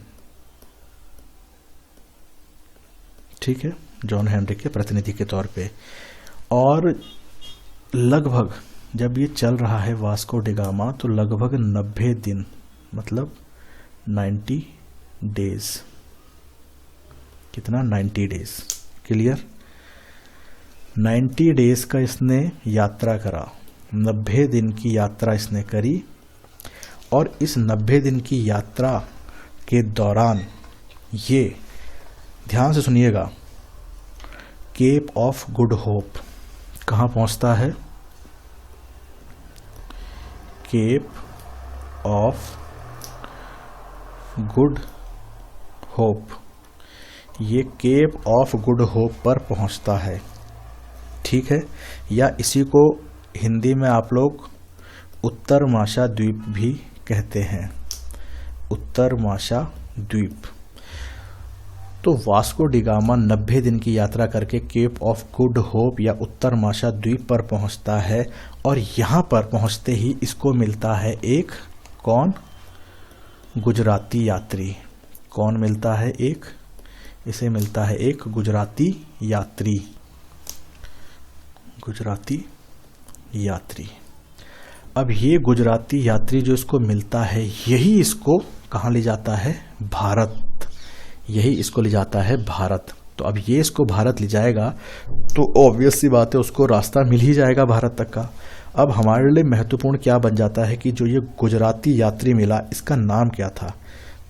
ठीक है, जॉन हेनरिक के प्रतिनिधि के तौर पे। और लगभग जब ये चल रहा है वास्को डिगामा, तो लगभग 90 दिन, मतलब 90 डेज, कितना, 90 डेज, क्लियर। 90 डेज का इसने यात्रा करा, 90 दिन की यात्रा इसने करी। और इस 90 दिन की यात्रा के दौरान ये, ध्यान से सुनिएगा, केप ऑफ गुड होप कहाँ पहुँचता है, केप ऑफ गुड होप, ये केप ऑफ गुड होप पर पहुँचता है। ठीक है, या इसी को हिंदी में आप लोग उत्तरमाशा द्वीप भी कहते हैं, उत्तरमाशा द्वीप। तो वास्को डिगामा 90 दिन की यात्रा करके केप ऑफ गुड होप या उत्तरमाशा द्वीप पर पहुंचता है। और यहाँ पर पहुंचते ही इसको मिलता है एक, कौन, गुजराती यात्री। कौन मिलता है, एक, इसे मिलता है एक गुजराती यात्री, गुजराती यात्री। अब ये गुजराती यात्री जो इसको मिलता है, यही इसको कहाँ ले जाता है, भारत, यही इसको ले जाता है भारत। तो अब ये इसको भारत ले जाएगा तो ऑब्वियस सी बात है उसको रास्ता मिल ही जाएगा भारत तक का। अब हमारे लिए महत्वपूर्ण क्या बन जाता है कि जो ये गुजराती यात्री मिला, इसका नाम क्या था,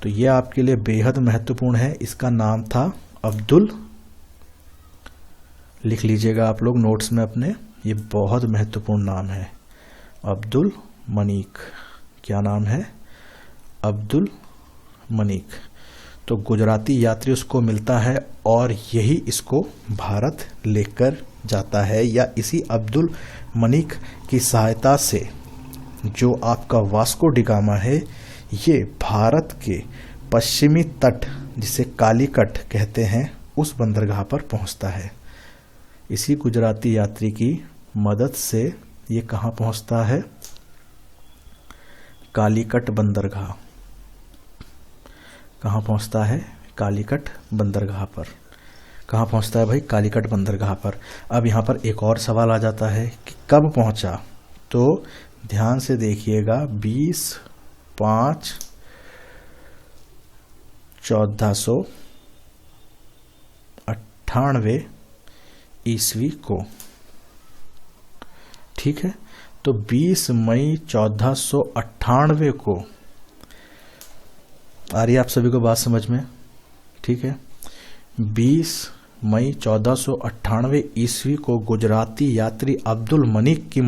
तो ये आपके लिए बेहद महत्वपूर्ण है। इसका नाम था अब्दुल, लिख लीजिएगा आप लोग नोट्स में अपने, ये बहुत महत्वपूर्ण नाम है, अब्दुल मनीक। क्या नाम है, अब्दुल मनीक। तो गुजराती यात्री उसको मिलता है और यही इसको भारत लेकर जाता है, या इसी अब्दुल मनिक की सहायता से जो आपका वास्को डिगामा है ये भारत के पश्चिमी तट जिसे कालीकट कहते हैं उस बंदरगाह पर पहुंचता है। इसी गुजराती यात्री की मदद से ये कहाँ पहुंचता है? कालीकट बंदरगाह। कहाँ पहुंचता है? कालीकट बंदरगाह पर। कहाँ पहुंचता है भाई? कालीकट बंदरगाह पर। अब यहाँ पर एक और सवाल आ जाता है कि कब पहुंचा, तो ध्यान से देखिएगा 20/5/1498 ईस्वी को। ठीक है, तो 20 मई 1498 को आ रही है आप सभी को बात समझ में? ठीक है, 20 मई 1498 ईस्वी को गुजराती यात्री अब्दुल मनिक की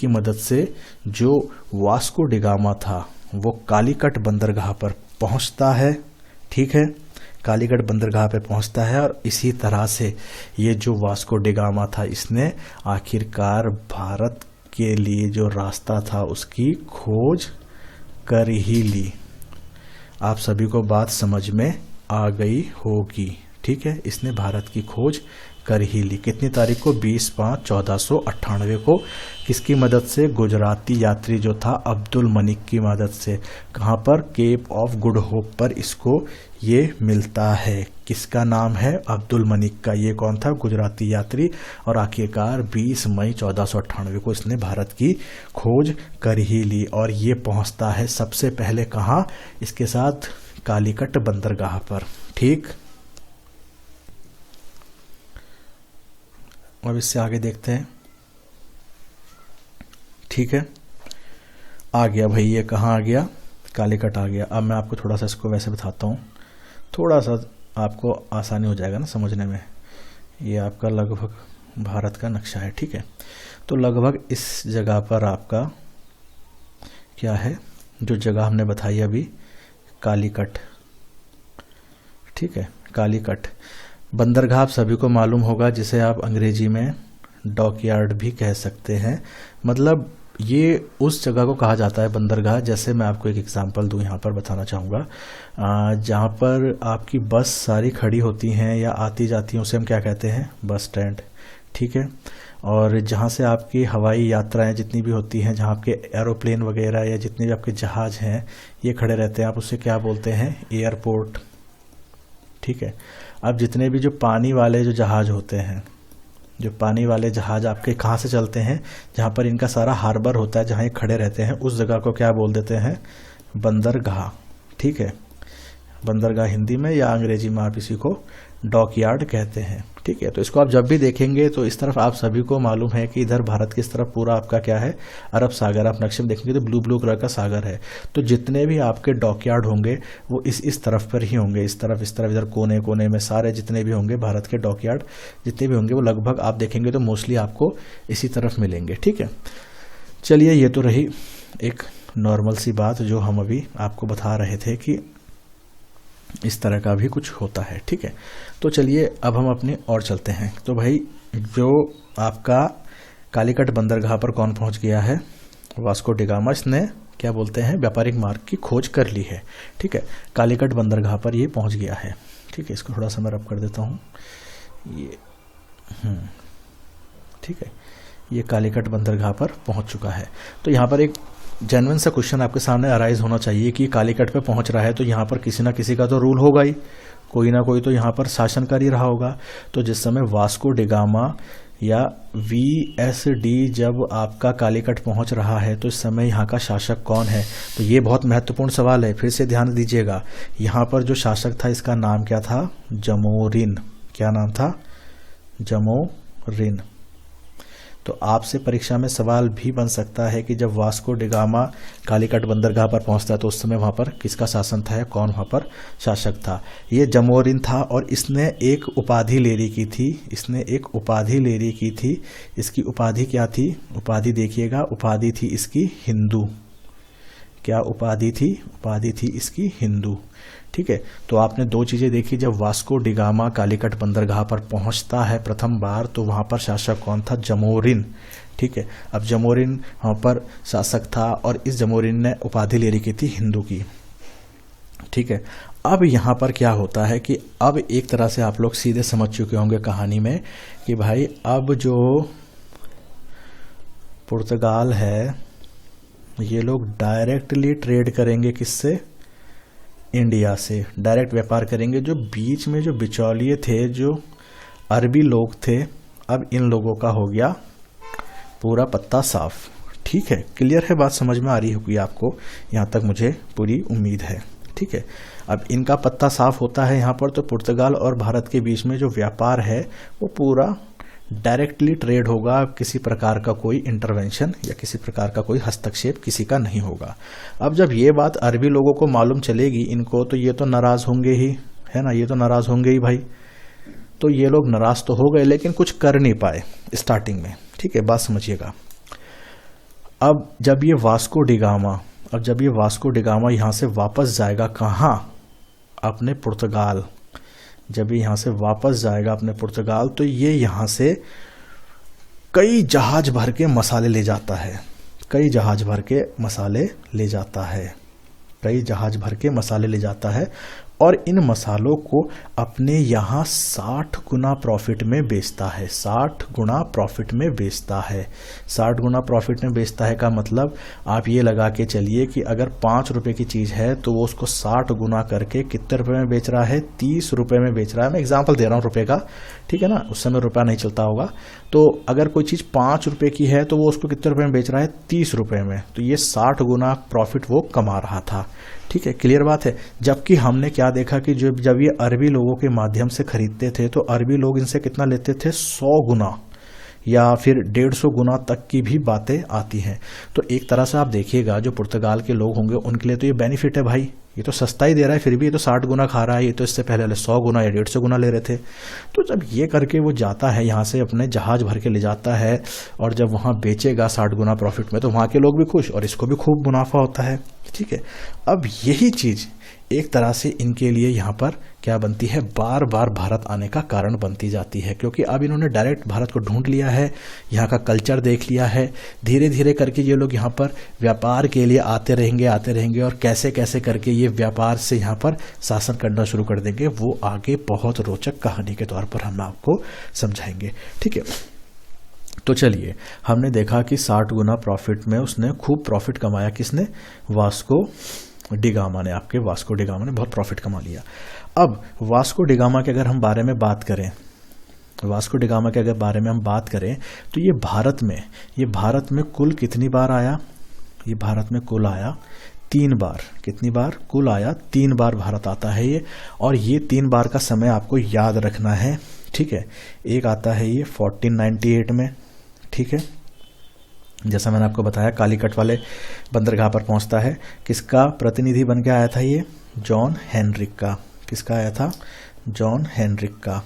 मदद से जो वास्को डिगामा था वो कालीकट बंदरगाह पर पहुंचता है। ठीक है, कालीकट बंदरगाह पर पहुंचता है और इसी तरह से ये जो वास्को डिगामा था इसने आखिरकार भारत के लिए जो रास्ता था उसकी खोज कर ही ली। आप सभी को बात समझ में आ गई होगी। ठीक है, इसने भारत की खोज कर ही ली। कितनी तारीख को? 20/5/1498 को। किसकी मदद से? गुजराती यात्री जो था अब्दुल मनिक की मदद से। कहाँ पर? केप ऑफ गुड होप पर इसको ये मिलता है। किसका नाम है? अब्दुल मनिक का। ये कौन था? गुजराती यात्री। और आखिरकार 20 मई 1498 को इसने भारत की खोज कर ही ली और ये पहुंचता है सबसे पहले कहाँ? इसके साथ कालीकट बंदरगाह पर। ठीक, अब इससे आगे देखते हैं। ठीक है, आ गया भाई, ये कहाँ आ गया? कालीकट आ गया। अब मैं आपको थोड़ा सा इसको वैसे बताता हूँ, थोड़ा सा आपको आसानी हो जाएगा ना समझने में। ये आपका लगभग भारत का नक्शा है। ठीक है, तो लगभग इस जगह पर आपका क्या है, जो जगह हमने बताई अभी, कालीकट। ठीक है, कालीकट बंदरगाह आप सभी को मालूम होगा, जिसे आप अंग्रेजी में डॉकयार्ड भी कह सकते हैं। मतलब ये उस जगह को कहा जाता है बंदरगाह। जैसे मैं आपको एक एग्जांपल दूं, यहाँ पर बताना चाहूँगा, जहाँ पर आपकी बस सारी खड़ी होती हैं या आती जाती हैं उसे हम क्या कहते हैं? Bus stand. ठीक है, और जहाँ से आपकी हवाई यात्राएं जितनी भी होती हैं, जहाँ आपके एरोप्लेन वगैरह या जितने भी आपके जहाज हैं ये खड़े रहते हैं, आप उससे क्या बोलते हैं? एयरपोर्ट। ठीक है, अब जितने भी जो पानी वाले जो जहाज होते हैं, जो पानी वाले जहाज आपके कहाँ से चलते हैं? जहाँ पर इनका सारा हार्बर होता है, जहाँ ये खड़े रहते हैं, उस जगह को क्या बोल देते हैं? बंदरगाह। ठीक है, बंदरगाह हिंदी में या अंग्रेजी में आप इसी को डॉकयार्ड कहते हैं। ठीक है, तो इसको आप जब भी देखेंगे तो इस तरफ आप सभी को मालूम है कि इधर भारत की इस तरफ पूरा आपका क्या है? अरब सागर। आप नक्शे में देखेंगे तो ब्लू ब्लू कलर का सागर है। तो जितने भी आपके डॉकयार्ड होंगे वो इस तरफ पर ही होंगे, इस तरफ इधर कोने कोने में सारे जितने भी होंगे भारत के डॉकयार्ड जितने भी होंगे वो लगभग आप देखेंगे तो मोस्टली आपको इसी तरफ मिलेंगे। ठीक है, चलिए, ये तो रही एक नॉर्मल सी बात जो हम अभी आपको बता रहे थे कि इस तरह का भी कुछ होता है। ठीक है, तो चलिए अब हम अपने और चलते हैं। तो भाई जो आपका कालीकट बंदरगाह पर कौन पहुंच गया है? Vasco da Gama. इसने क्या बोलते हैं? व्यापारिक मार्ग की खोज कर ली है। ठीक है, कालीकट बंदरगाह पर ये पहुंच गया है। ठीक है, इसको थोड़ा सा मैं रब कर देता हूँ ये। ठीक है, ये कालीकट बंदरगाह पर पहुंच चुका है। तो यहाँ पर एक जेन्युइन सा क्वेश्चन आपके सामने अराइज होना चाहिए कि कालीकट पे पहुंच रहा है तो यहाँ पर किसी ना किसी का तो रूल होगा ही, कोई ना कोई तो यहाँ पर शासनकारी रहा होगा। तो जिस समय वास्को डिगामा या VSD जब आपका कालीकट पहुंच रहा है तो इस समय यहाँ का शासक कौन है? तो ये बहुत महत्वपूर्ण सवाल है, फिर से ध्यान दीजिएगा। यहाँ पर जो शासक था इसका नाम क्या था? जमोरिन। क्या नाम था? जमोरिन। तो आपसे परीक्षा में सवाल भी बन सकता है कि जब वास्को डिगामा कालीकट बंदरगाह पर पहुंचता है तो उस समय वहां पर किसका शासन था या कौन वहां पर शासक था? ये जमोरिन था और इसने एक उपाधि ले रही की थी। इसकी उपाधि क्या थी? उपाधि देखिएगा, उपाधि थी इसकी हिंदू। क्या उपाधि थी? उपाधि थी इसकी हिंदू। ठीक है, तो आपने दो चीजें देखी। जब वास्को डिगामा कालीकट बंदरगाह पर पहुंचता है प्रथम बार, तो वहां पर शासक कौन था? जमोरिन। ठीक है, अब जमोरिन वहां पर शासक था और इस जमोरिन ने उपाधि ले रखी थी हिंदू की। ठीक है, अब यहाँ पर क्या होता है कि अब एक तरह से आप लोग सीधे समझ चुके होंगे कहानी में कि भाई अब जो पुर्तगाल है ये लोग डायरेक्टली ट्रेड करेंगे किससे? इंडिया से डायरेक्ट व्यापार करेंगे। जो बीच में जो बिचौलिए थे, जो अरबी लोग थे, अब इन लोगों का हो गया पूरा पत्ता साफ। ठीक है, क्लियर है बात? समझ में आ रही होगी आपको, यहाँ तक मुझे पूरी उम्मीद है। ठीक है, अब इनका पत्ता साफ होता है यहाँ पर, तो पुर्तगाल और भारत के बीच में जो व्यापार है वो पूरा डायरेक्टली ट्रेड होगा। किसी प्रकार का कोई इंटरवेंशन या किसी प्रकार का कोई हस्तक्षेप किसी का नहीं होगा। अब जब ये बात अरबी लोगों को मालूम चलेगी इनको, तो ये तो नाराज होंगे ही, है ना? ये तो नाराज होंगे ही भाई। तो ये लोग नाराज तो हो गए लेकिन कुछ कर नहीं पाए स्टार्टिंग में। ठीक है, बात समझिएगा। अब जब ये वास्को डिगामा यहाँ से वापस जाएगा कहाँ? अपने पुर्तगाल। जब ये यहाँ से वापस जाएगा अपने पुर्तगाल, तो ये यहाँ से कई जहाज भर के मसाले ले जाता है। कई जहाज भर के मसाले ले जाता है और इन मसालों को अपने यहाँ 60 गुना प्रॉफिट में बेचता है। 60 गुना प्रॉफिट में बेचता है। 60 गुना प्रॉफिट में बेचता है का मतलब आप ये लगा के चलिए कि अगर 5 रुपए की चीज़ है तो वो उसको 60 गुना करके कितने रुपए में बेच रहा है? 30 रुपए में बेच रहा है। मैं एग्जांपल दे रहा हूँ रुपए का, ठीक है ना? उस समय रुपया नहीं चलता होगा। तो अगर कोई चीज़ 5 रुपए की है तो वो उसको कितने रुपए में बेच रहा है? 30 रुपए में। तो ये 60 गुना प्रॉफिट वो कमा रहा था। ठीक है, क्लियर बात है। जबकि हमने क्या देखा कि जब ये अरबी लोगों के माध्यम से खरीदते थे तो अरबी लोग इनसे कितना लेते थे? 100 गुना या फिर 150 गुना तक की भी बातें आती हैं। तो एक तरह से आप देखिएगा जो पुर्तगाल के लोग होंगे उनके लिए तो ये बेनिफिट है भाई। ये तो सस्ता ही दे रहा है, फिर भी ये तो 60 गुना खा रहा है। ये तो इससे पहले 100 गुना या 150 गुना ले रहे थे। तो जब ये करके वो जाता है यहाँ से अपने जहाज भर के ले जाता है और जब वहाँ बेचेगा 60 गुना प्रॉफिट में, तो वहाँ के लोग भी खुश और इसको भी खूब मुनाफा होता है। ठीक है, अब यही चीज़ एक तरह से इनके लिए यहाँ पर क्या बनती है? बार बार भारत आने का कारण बनती जाती है, क्योंकि अब इन्होंने डायरेक्ट भारत को ढूंढ लिया है, यहाँ का कल्चर देख लिया है। धीरे धीरे करके ये लोग यहाँ पर व्यापार के लिए आते रहेंगे और कैसे कैसे करके ये व्यापार से यहाँ पर शासन करना शुरू कर देंगे, वो आगे बहुत रोचक कहानी के तौर पर हम आपको समझाएंगे। ठीक है, तो चलिए, हमने देखा कि 60 गुना प्रॉफिट में उसने खूब प्रॉफिट कमाया। किसने? वास्को डिगामा ने। आपके वास्को डिगामा ने बहुत प्रॉफिट कमा लिया। अब वास्को डिगामा के अगर हम बारे में बात करें, तो ये भारत में कुल कितनी बार आया? ये भारत में कुल आया 3 बार। कितनी बार? कुल आया 3 बार भारत आता है ये। और ये 3 बार का समय आपको याद रखना है। ठीक है, एक आता है ये 1498 में। ठीक है, जैसा मैंने आपको बताया कालीकट वाले बंदरगाह पर पहुंचता है। किसका प्रतिनिधि बन के आया था ये? जॉन हेनरिक का। किसका आया था? जॉन हेनरिक का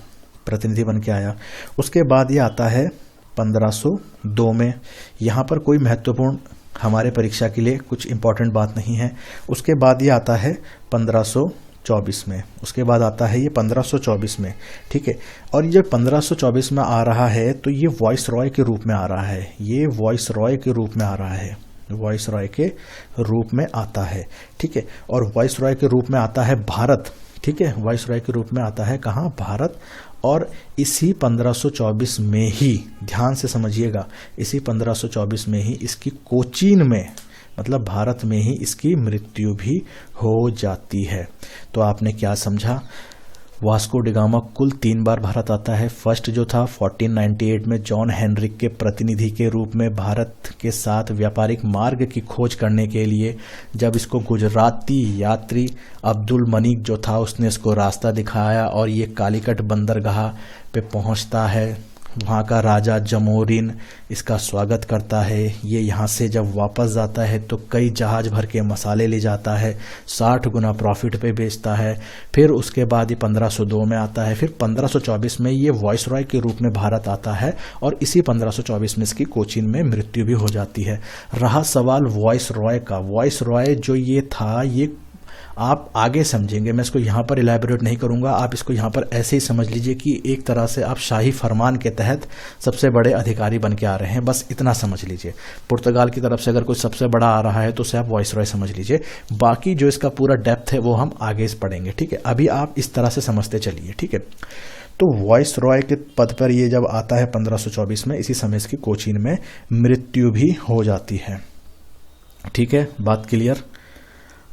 प्रतिनिधि बन के आया। उसके बाद ये आता है 1502 में। यहाँ पर कोई महत्वपूर्ण हमारे परीक्षा के लिए कुछ इंपॉर्टेंट बात नहीं है। उसके बाद ये आता है 1524 में। उसके बाद आता है ये 1524 में। ठीक है, और ये 1524 में आ रहा है तो ये वॉइस रॉय के रूप में आ रहा है। ये वॉइस रॉय के रूप में आ रहा है, वॉइस रॉय के रूप में आता है। ठीक है, और वॉइस रॉय के रूप में आता है भारत। ठीक है, वॉइस रॉय के रूप में आता है कहाँ? भारत। और इसी 1524 में ही, ध्यान से समझिएगा, इसी 1524 में ही इसकी कोचीन में, मतलब भारत में ही इसकी मृत्यु भी हो जाती है। तो आपने क्या समझा? वास्को डिगामा कुल 3 बार भारत आता है। फर्स्ट जो था 1498 में जॉन हेनरिक के प्रतिनिधि के रूप में भारत के साथ व्यापारिक मार्ग की खोज करने के लिए, जब इसको गुजराती यात्री अब्दुल मनीक जो था उसने इसको रास्ता दिखाया और ये कालीकट बंदरगाह पे पहुंचता है वहाँ का राजा जमोरिन इसका स्वागत करता है। ये यहाँ से जब वापस जाता है तो कई जहाज भर के मसाले ले जाता है, 60 गुना प्रॉफिट पे बेचता है। फिर उसके बाद ये 1502 में आता है। फिर 1524 में ये वॉइसरॉय के रूप में भारत आता है और इसी 1524 में इसकी कोचीन में मृत्यु भी हो जाती है। रहा सवाल वॉइसरॉय का। वॉइसरॉय जो ये था, ये आप आगे समझेंगे, मैं इसको यहाँ पर इलेबोरेट नहीं करूँगा। आप इसको यहाँ पर ऐसे ही समझ लीजिए कि एक तरह से आप शाही फरमान के तहत सबसे बड़े अधिकारी बन के आ रहे हैं, बस इतना समझ लीजिए। पुर्तगाल की तरफ से अगर कोई सबसे बड़ा आ रहा है तो उसे आप वॉइसरॉय समझ लीजिए। बाकी जो इसका पूरा डेप्थ है वो हम आगे पढ़ेंगे, ठीक है। अभी आप इस तरह से समझते चलिए, ठीक है। तो वॉइसरॉय के पद पर ये जब आता है 1524 में, इसी समय इसकी कोचीन में मृत्यु भी हो जाती है, ठीक है। बात क्लियर।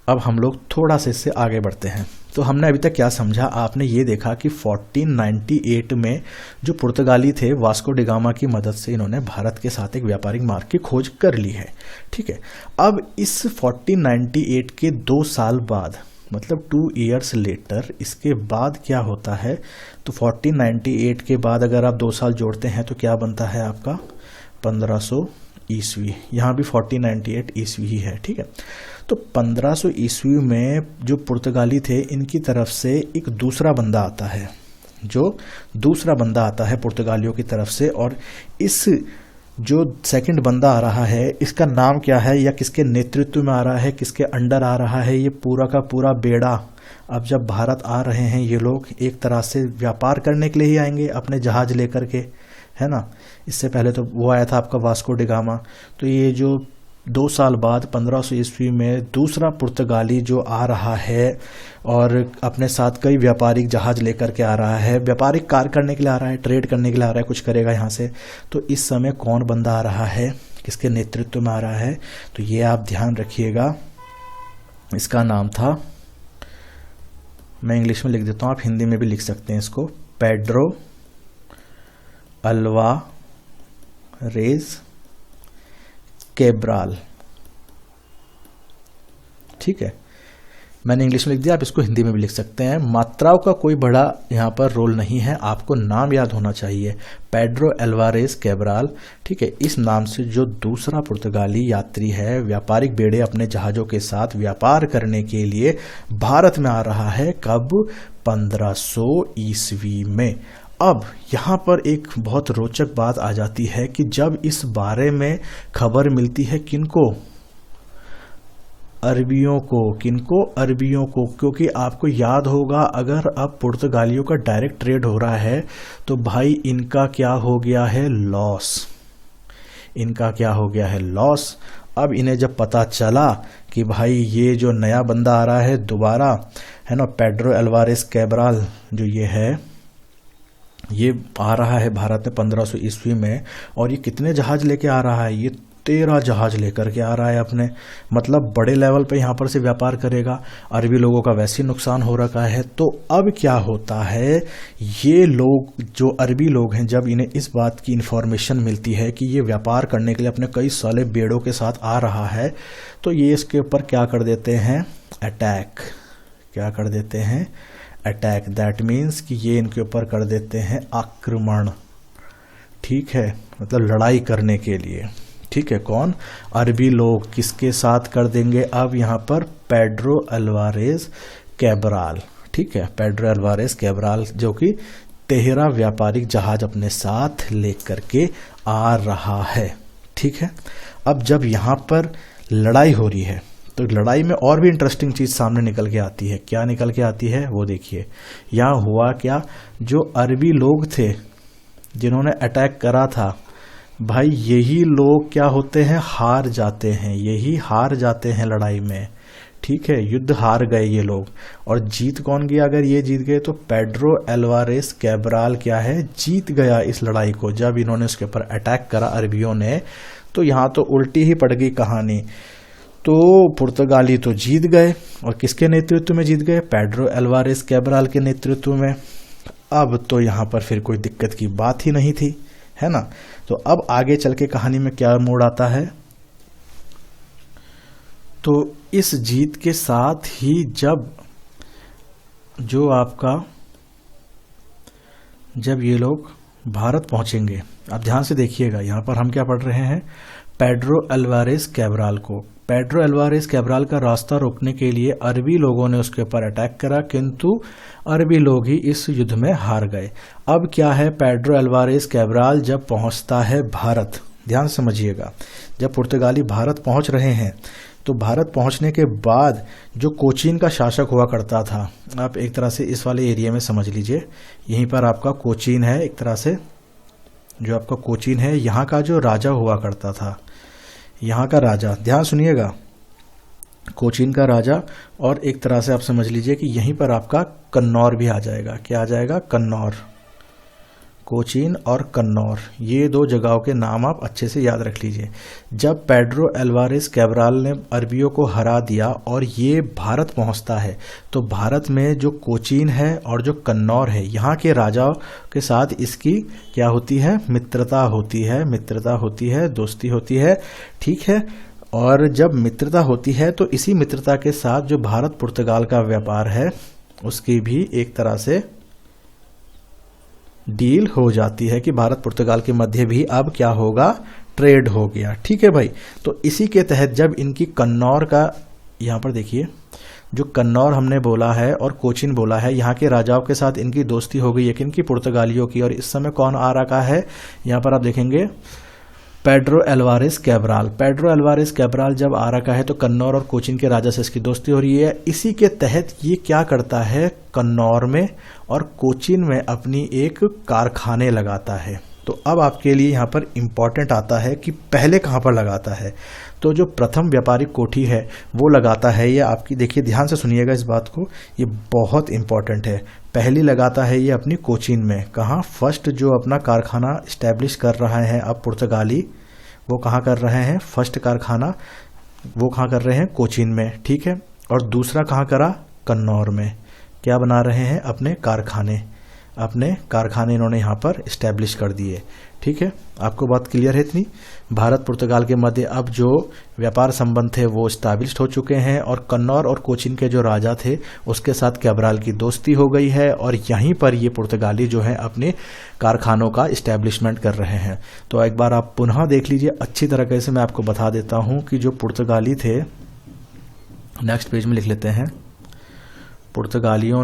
अब हम लोग थोड़ा सा इससे आगे बढ़ते हैं। तो हमने अभी तक क्या समझा, आपने ये देखा कि 1498 में जो पुर्तगाली थे, वास्को डी गामा की मदद से इन्होंने भारत के साथ एक व्यापारिक मार्ग की खोज कर ली है, ठीक है। अब इस 1498 के 2 साल बाद, मतलब 2 years लेटर, इसके बाद क्या होता है, तो 1498 के बाद अगर आप 2 साल जोड़ते हैं तो क्या बनता है आपका 1500 ईस्वी। यहाँ भी 1498 ईस्वी ही है, ठीक है। तो 1500 ईस्वी में जो पुर्तगाली थे, इनकी तरफ से एक दूसरा बंदा आता है, जो दूसरा बंदा आता है पुर्तगालियों की तरफ से। और इस जो सेकंड बंदा आ रहा है, इसका नाम क्या है या किसके नेतृत्व में आ रहा है, किसके अंडर आ रहा है, ये पूरा का पूरा बेड़ा। अब जब भारत आ रहे हैं ये लोग, एक तरह से व्यापार करने के लिए ही आएंगे अपने जहाज लेकर के, है ना। इससे पहले तो वो आया था आपका वास्को डी गामा। तो ये जो 2 साल बाद 1500 ईस्वी में दूसरा पुर्तगाली जो आ रहा है और अपने साथ कई व्यापारिक जहाज लेकर के आ रहा है, व्यापारिक कार्य करने के लिए आ रहा है, ट्रेड करने के लिए आ रहा है, कुछ करेगा यहाँ से। तो इस समय कौन बंदा आ रहा है, किसके नेतृत्व में आ रहा है, तो ये आप ध्यान रखिएगा। इसका नाम था, मैं इंग्लिश में लिख देता हूँ, आप हिंदी में भी लिख सकते हैं इसको, पेड्रो अल्वारेज कैब्राल, ठीक है। मैंने इंग्लिश में लिख दिया, आप इसको हिंदी में भी लिख सकते हैं। मात्राओं का कोई बड़ा यहाँ पर रोल नहीं है, आपको नाम याद होना चाहिए, पेड्रो अल्वारेज कैब्राल, ठीक है। इस नाम से जो दूसरा पुर्तगाली यात्री है, व्यापारिक बेड़े अपने जहाज़ों के साथ व्यापार करने के लिए भारत में आ रहा है, कब 1500 ईस्वी में। अब यहाँ पर एक बहुत रोचक बात आ जाती है कि जब इस बारे में खबर मिलती है, किनको, अरबियों को, किनको, अरबियों को, क्योंकि आपको याद होगा अगर अब पुर्तगालियों का डायरेक्ट ट्रेड हो रहा है तो भाई इनका क्या हो गया है, लॉस, इनका क्या हो गया है, लॉस। अब इन्हें जब पता चला कि भाई ये जो नया बंदा आ रहा है दोबारा, है ना, पेड्रो अल्वारेज कैब्राल जो ये है, ये आ रहा है भारत में 1500 ईस्वी में, और ये कितने जहाज लेके आ रहा है, ये 13 जहाज लेकर के आ रहा है अपने, मतलब बड़े लेवल पे यहाँ पर से व्यापार करेगा। अरबी लोगों का वैसे ही नुकसान हो रखा है। तो अब क्या होता है, ये लोग जो अरबी लोग हैं, जब इन्हें इस बात की इन्फॉर्मेशन मिलती है कि ये व्यापार करने के लिए अपने कई सारे बेड़ों के साथ आ रहा है, तो ये इसके ऊपर क्या कर देते हैं, अटैक, क्या कर देते हैं, अटैक। दैट मीन्स कि ये इनके ऊपर कर देते हैं आक्रमण, ठीक है, मतलब लड़ाई करने के लिए, ठीक है। कौन, अरबी लोग, किसके साथ कर देंगे, अब यहाँ पर पेड्रो अल्वारेज कैब्राल, ठीक है, पेड्रो अल्वारेज कैब्राल जो कि 13 व्यापारिक जहाज अपने साथ लेकर के आ रहा है, ठीक है। अब जब यहाँ पर लड़ाई हो रही है तो लड़ाई में और भी इंटरेस्टिंग चीज सामने निकल के आती है। क्या निकल के आती है वो देखिए। यहाँ हुआ क्या, जो अरबी लोग थे जिन्होंने अटैक करा था, भाई यही लोग क्या होते हैं, हार जाते हैं, यही हार जाते हैं लड़ाई में, ठीक है, युद्ध हार गए ये लोग। और जीत कौन गया, अगर ये जीत गए तो पेड्रो अल्वारेज कैब्राल क्या है, जीत गया इस लड़ाई को। जब इन्होंने उसके ऊपर अटैक करा अरबियों ने, तो यहाँ तो उल्टी ही पड़ गई कहानी। तो पुर्तगाली तो जीत गए, और किसके नेतृत्व में जीत गए, पेड्रो अल्वारेज कैब्राल के नेतृत्व में। अब तो यहाँ पर फिर कोई दिक्कत की बात ही नहीं थी, है ना। तो अब आगे चल के कहानी में क्या मोड़ आता है, तो इस जीत के साथ ही जब ये लोग भारत पहुंचेंगे। अब ध्यान से देखिएगा, यहाँ पर हम क्या पढ़ रहे हैं, पेड्रो अल्वारेज कैब्राल को। पेड्रो अल्वारेज कैब्राल का रास्ता रोकने के लिए अरबी लोगों ने उसके ऊपर अटैक करा, किंतु अरबी लोग ही इस युद्ध में हार गए। अब क्या है, पेड्रो अल्वारेज कैब्राल जब पहुंचता है भारत, ध्यान समझिएगा, जब पुर्तगाली भारत पहुंच रहे हैं तो भारत पहुंचने के बाद जो कोचीन का शासक हुआ करता था, आप एक तरह से इस वाले एरिया में समझ लीजिए, यहीं पर आपका कोचीन है, एक तरह से जो आपका कोचीन है, यहाँ का जो राजा हुआ करता था, यहाँ का राजा, ध्यान सुनिएगा, कोचीन का राजा, और एक तरह से आप समझ लीजिए कि यहीं पर आपका कन्नौर भी आ जाएगा। क्या आ जाएगा, कन्नौर। कोचीन और कन्नौर, ये दो जगहों के नाम आप अच्छे से याद रख लीजिए। जब पेड्रो अल्वारेज कैब्राल ने अरबियों को हरा दिया और ये भारत पहुंचता है, तो भारत में जो कोचीन है और जो कन्नौर है, यहाँ के राजाओं के साथ इसकी क्या होती है, मित्रता होती है, मित्रता होती है, दोस्ती होती है, ठीक है। और जब मित्रता होती है तो इसी मित्रता के साथ जो भारत पुर्तगाल का व्यापार है उसकी भी एक तरह से डील हो जाती है कि भारत पुर्तगाल के मध्य भी अब क्या होगा, ट्रेड हो गया, ठीक है भाई। तो इसी के तहत जब इनकी कन्नौर का, यहाँ पर देखिए, जो कन्नौर हमने बोला है और कोचीन बोला है, यहाँ के राजाओं के साथ इनकी दोस्ती हो गई है, किनकी, पुर्तगालियों की। और इस समय कौन आ रखा है, यहाँ पर आप देखेंगे Pedro Alvarez Cabral. Pedro Alvarez Cabral जब आ रखा है तो कन्नौर और कोचीन के राजा से इसकी दोस्ती हो रही है। इसी के तहत ये क्या करता है, कन्नौर में और कोचीन में अपनी एक कारखाने लगाता है। तो अब आपके लिए यहाँ पर इम्पॉर्टेंट आता है कि पहले कहाँ पर लगाता है। तो जो प्रथम व्यापारिक कोठी है वो लगाता है, ये आपकी, देखिए ध्यान से सुनिएगा इस बात को, ये बहुत इम्पॉर्टेंट है। पहली लगाता है ये अपनी कोचीन में। कहाँ, फर्स्ट जो अपना कारखाना इस्टेब्लिश कर रहा है अब पुर्तगाली, वो कहाँ कर रहे हैं, फर्स्ट कारखाना वो कहाँ कर रहे हैं, कोचीन में, ठीक है। और दूसरा कहाँ करा, कन्नौर में। क्या बना रहे हैं, अपने कारखाने इन्होंने यहाँ पर इस्टेब्लिश कर दिए, ठीक है। आपको बात क्लियर है इतनी। भारत पुर्तगाल के मध्य अब जो व्यापार संबंध थे वो इस्टेब्लिश हो चुके हैं और कन्नौर और कोचीन के जो राजा थे उसके साथ कैब्राल की दोस्ती हो गई है और यहीं पर ये पुर्तगाली जो है अपने कारखानों का इस्टेब्लिशमेंट कर रहे हैं। तो एक बार आप पुनः देख लीजिए अच्छी तरीके से, मैं आपको बता देता हूँ कि जो पुर्तगाली थे, नेक्स्ट पेज में लिख लेते हैं, पुर्तगालियों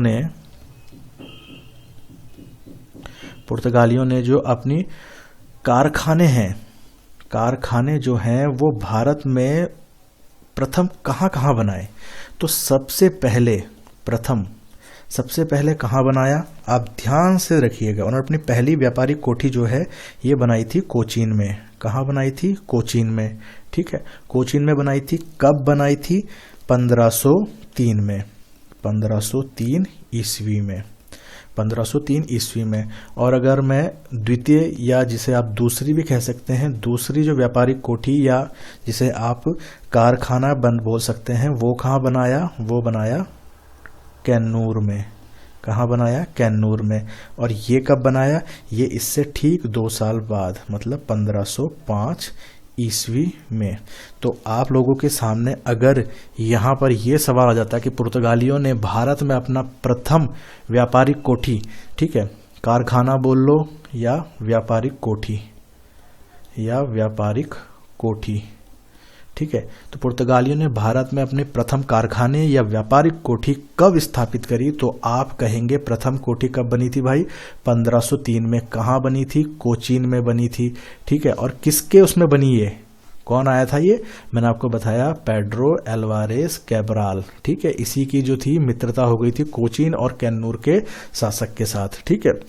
ने जो अपनी कारखाने जो हैं वो भारत में प्रथम कहाँ बनाए, तो सबसे पहले कहाँ बनाया, आप ध्यान से रखिएगा। उन्होंने अपनी पहली व्यापारिक कोठी जो है ये बनाई थी कोचीन में। कहाँ बनाई थी, कोचीन में, ठीक है। कोचीन में बनाई थी, कब बनाई थी, 1503 में, 1503 ईस्वी में, 1503 ईस्वी में। और अगर मैं द्वितीय या जिसे आप दूसरी भी कह सकते हैं, दूसरी जो व्यापारिक कोठी या जिसे आप कारखाना बंद बोल सकते हैं, वो कहाँ बनाया, वो बनाया कैन्नूर में। कहाँ बनाया, कैन्नूर में। और ये कब बनाया, ये इससे ठीक 2 साल बाद, मतलब 1505 ईस्वी में। तो आप लोगों के सामने अगर यहाँ पर यह सवाल आ जाता है कि पुर्तगालियों ने भारत में अपना प्रथम व्यापारिक कोठी, ठीक है, कारखाना बोल लो या व्यापारिक कोठी, ठीक है, तो पुर्तगालियों ने भारत में अपने प्रथम कारखाने या व्यापारिक कोठी कब स्थापित करी, तो आप कहेंगे प्रथम कोठी कब बनी थी भाई, 1503 में। कहाँ बनी थी, कोचीन में बनी थी, ठीक है। और किसके उसमें बनी, ये कौन आया था, ये मैंने आपको बताया, पेड्रो अल्वारेज कैब्राल, ठीक है। इसी की जो थी मित्रता हो गई थी कोचीन और कैन्नूर के शासक के साथ, ठीक है।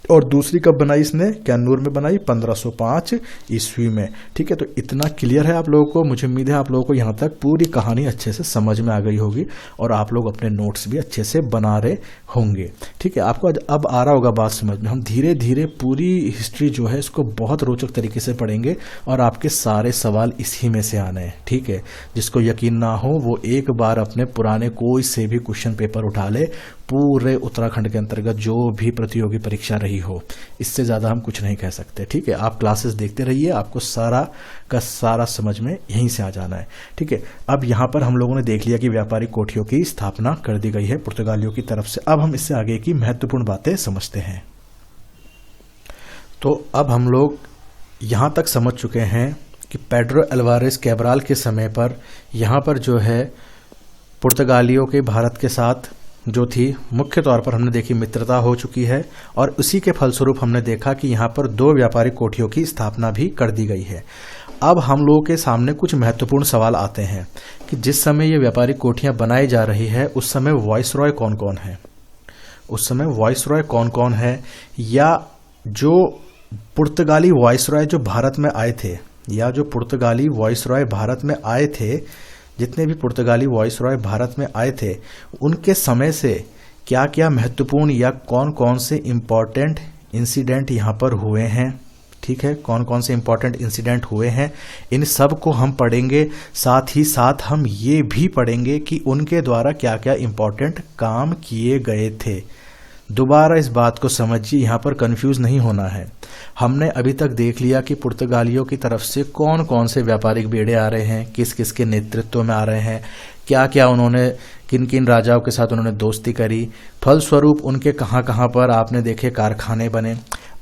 और दूसरी कब बनाई इसने, कैन्नूर में बनाई 1505 ईस्वी में, ठीक है। तो इतना क्लियर है आप लोगों को। मुझे उम्मीद है आप लोगों को यहाँ तक पूरी कहानी अच्छे से समझ में आ गई होगी और आप लोग अपने नोट्स भी अच्छे से बना रहे होंगे, ठीक है। आपको अब आ रहा होगा बात समझ में। हम धीरे धीरे पूरी हिस्ट्री जो है इसको बहुत रोचक तरीके से पढ़ेंगे और आपके सारे सवाल इसी में से आने हैं, ठीक है। जिसको यकीन ना हो वो एक बार अपने पुराने कोई से भी क्वेश्चन पेपर उठा ले, पूरे उत्तराखंड के अंतर्गत जो भी प्रतियोगी परीक्षा रही हो, इससे ज़्यादा हम कुछ नहीं कह सकते, ठीक है। आप क्लासेस देखते रहिए, आपको सारा का सारा समझ में यहीं से आ जाना है, ठीक है। अब यहाँ पर हम लोगों ने देख लिया कि व्यापारिक कोठियों की स्थापना कर दी गई है पुर्तगालियों की तरफ से। अब हम इससे आगे की महत्वपूर्ण बातें समझते हैं। तो अब हम लोग यहाँ तक समझ चुके हैं कि पेड्रो अल्वारेस कैब्राल के समय पर यहाँ पर जो है पुर्तगालियों के भारत के साथ जो थी मुख्य तौर पर हमने देखी मित्रता हो चुकी है, और उसी के फलस्वरूप हमने देखा कि यहाँ पर 2 व्यापारिक कोठियों की स्थापना भी कर दी गई है। अब हम लोगों के सामने कुछ महत्वपूर्ण सवाल आते हैं कि जिस समय ये व्यापारिक कोठियाँ बनाई जा रही है उस समय वाइसरॉय कौन कौन है, उस समय वाइसरॉय कौन कौन है, या जो पुर्तगाली वाइसरॉय जो भारत में आए थे, या जो पुर्तगाली वाइसरॉय भारत में आए थे, जितने भी पुर्तगाली वाइसरॉय भारत में आए थे उनके समय से क्या क्या महत्वपूर्ण या कौन कौन से इम्पॉर्टेंट इंसिडेंट यहाँ पर हुए हैं। ठीक है, कौन कौन से इम्पॉर्टेंट इंसिडेंट हुए हैं इन सब को हम पढ़ेंगे। साथ ही साथ हम ये भी पढ़ेंगे कि उनके द्वारा क्या क्या इम्पॉर्टेंट काम किए गए थे। दोबारा इस बात को समझिए, यहाँ पर कंफ्यूज नहीं होना है। हमने अभी तक देख लिया कि पुर्तगालियों की तरफ से कौन कौन से व्यापारिक बेड़े आ रहे हैं, किस किस के नेतृत्व में आ रहे हैं, क्या क्या उन्होंने किन किन राजाओं के साथ उन्होंने दोस्ती करी, फलस्वरूप उनके कहाँ कहाँ पर आपने देखे कारखाने बने।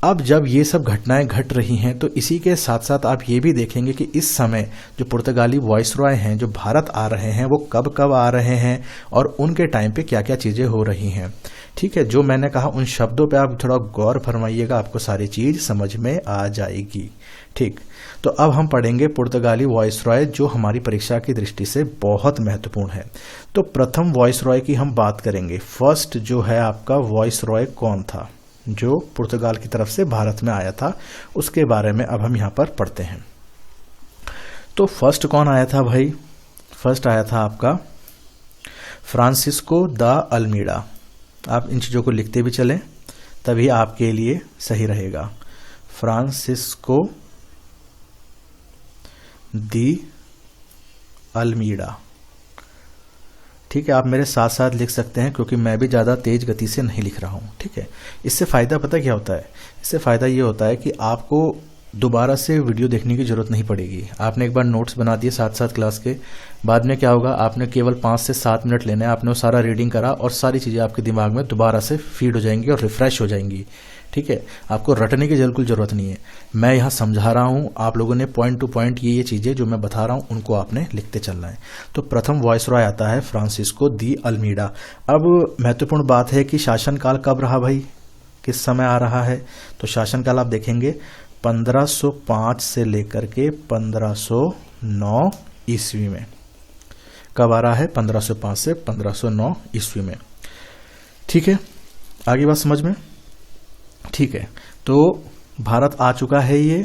अब जब ये सब घटनाएं घट रही हैं तो इसी के साथ साथ आप ये भी देखेंगे कि इस समय जो पुर्तगाली वाइसरॉय हैं जो भारत आ रहे हैं वो कब कब आ रहे हैं और उनके टाइम पे क्या क्या चीज़ें हो रही हैं। ठीक है, जो मैंने कहा उन शब्दों पे आप थोड़ा गौर फरमाइएगा, आपको सारी चीज़ समझ में आ जाएगी। ठीक, तो अब हम पढ़ेंगे पुर्तगाली वाइसरॉय जो हमारी परीक्षा की दृष्टि से बहुत महत्वपूर्ण है। तो प्रथम वाइसरॉय की हम बात करेंगे। फर्स्ट जो है आपका वाइसरॉय कौन था जो पुर्तगाल की तरफ से भारत में आया था, उसके बारे में अब हम यहाँ पर पढ़ते हैं। तो फर्स्ट कौन आया था भाई? फर्स्ट आया था आपका फ्रांसिस्को द अल्मीडा। आप इन चीज़ों को लिखते भी चलें तभी आपके लिए सही रहेगा। Francisco de Almeida. ठीक है, आप मेरे साथ साथ लिख सकते हैं क्योंकि मैं भी ज़्यादा तेज गति से नहीं लिख रहा हूँ। ठीक है, इससे फ़ायदा पता क्या होता है? इससे फ़ायदा ये होता है कि आपको दोबारा से वीडियो देखने की ज़रूरत नहीं पड़ेगी। आपने एक बार नोट्स बना दिए साथ क्लास के, बाद में क्या होगा, आपने केवल 5 से 7 मिनट लेना है, आपने वो सारा रीडिंग करा और सारी चीज़ें आपके दिमाग में दोबारा से फीड हो जाएंगी और रिफ्रेश हो जाएंगी। ठीक है, आपको रटने की बिल्कुल ज़रूरत नहीं है। मैं यहाँ समझा रहा हूँ, आप लोगों ने पॉइंट टू पॉइंट ये चीज़ें जो मैं बता रहा हूँ उनको आपने लिखते चलना है। तो प्रथम वाइसरॉय आता है फ्रांसिस्को दी अल्मीडा। अब महत्वपूर्ण बात है कि शासनकाल कब रहा भाई, किस समय आ रहा है? तो शासनकाल आप देखेंगे 1505 से लेकर के 1509 ईस्वी में। कब आ रहा है? 1505 से 1509 ईस्वी में। ठीक है, आगे बात समझ में? ठीक है, तो भारत आ चुका है ये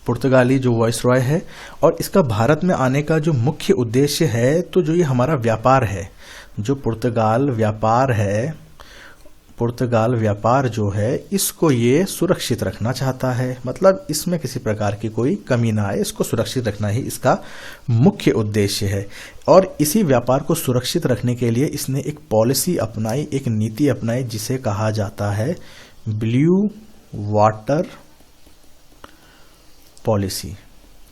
पुर्तगाली जो वाइसरॉय है, और इसका भारत में आने का जो मुख्य उद्देश्य है, तो जो ये हमारा व्यापार है, जो पुर्तगाल व्यापार है, पुर्तगाल व्यापार जो है इसको ये सुरक्षित रखना चाहता है। मतलब इसमें किसी प्रकार की कोई कमी ना आए, इसको सुरक्षित रखना ही इसका मुख्य उद्देश्य है। और इसी व्यापार को सुरक्षित रखने के लिए इसने एक पॉलिसी अपनाई, एक नीति अपनाई जिसे कहा जाता है ब्लू वाटर पॉलिसी।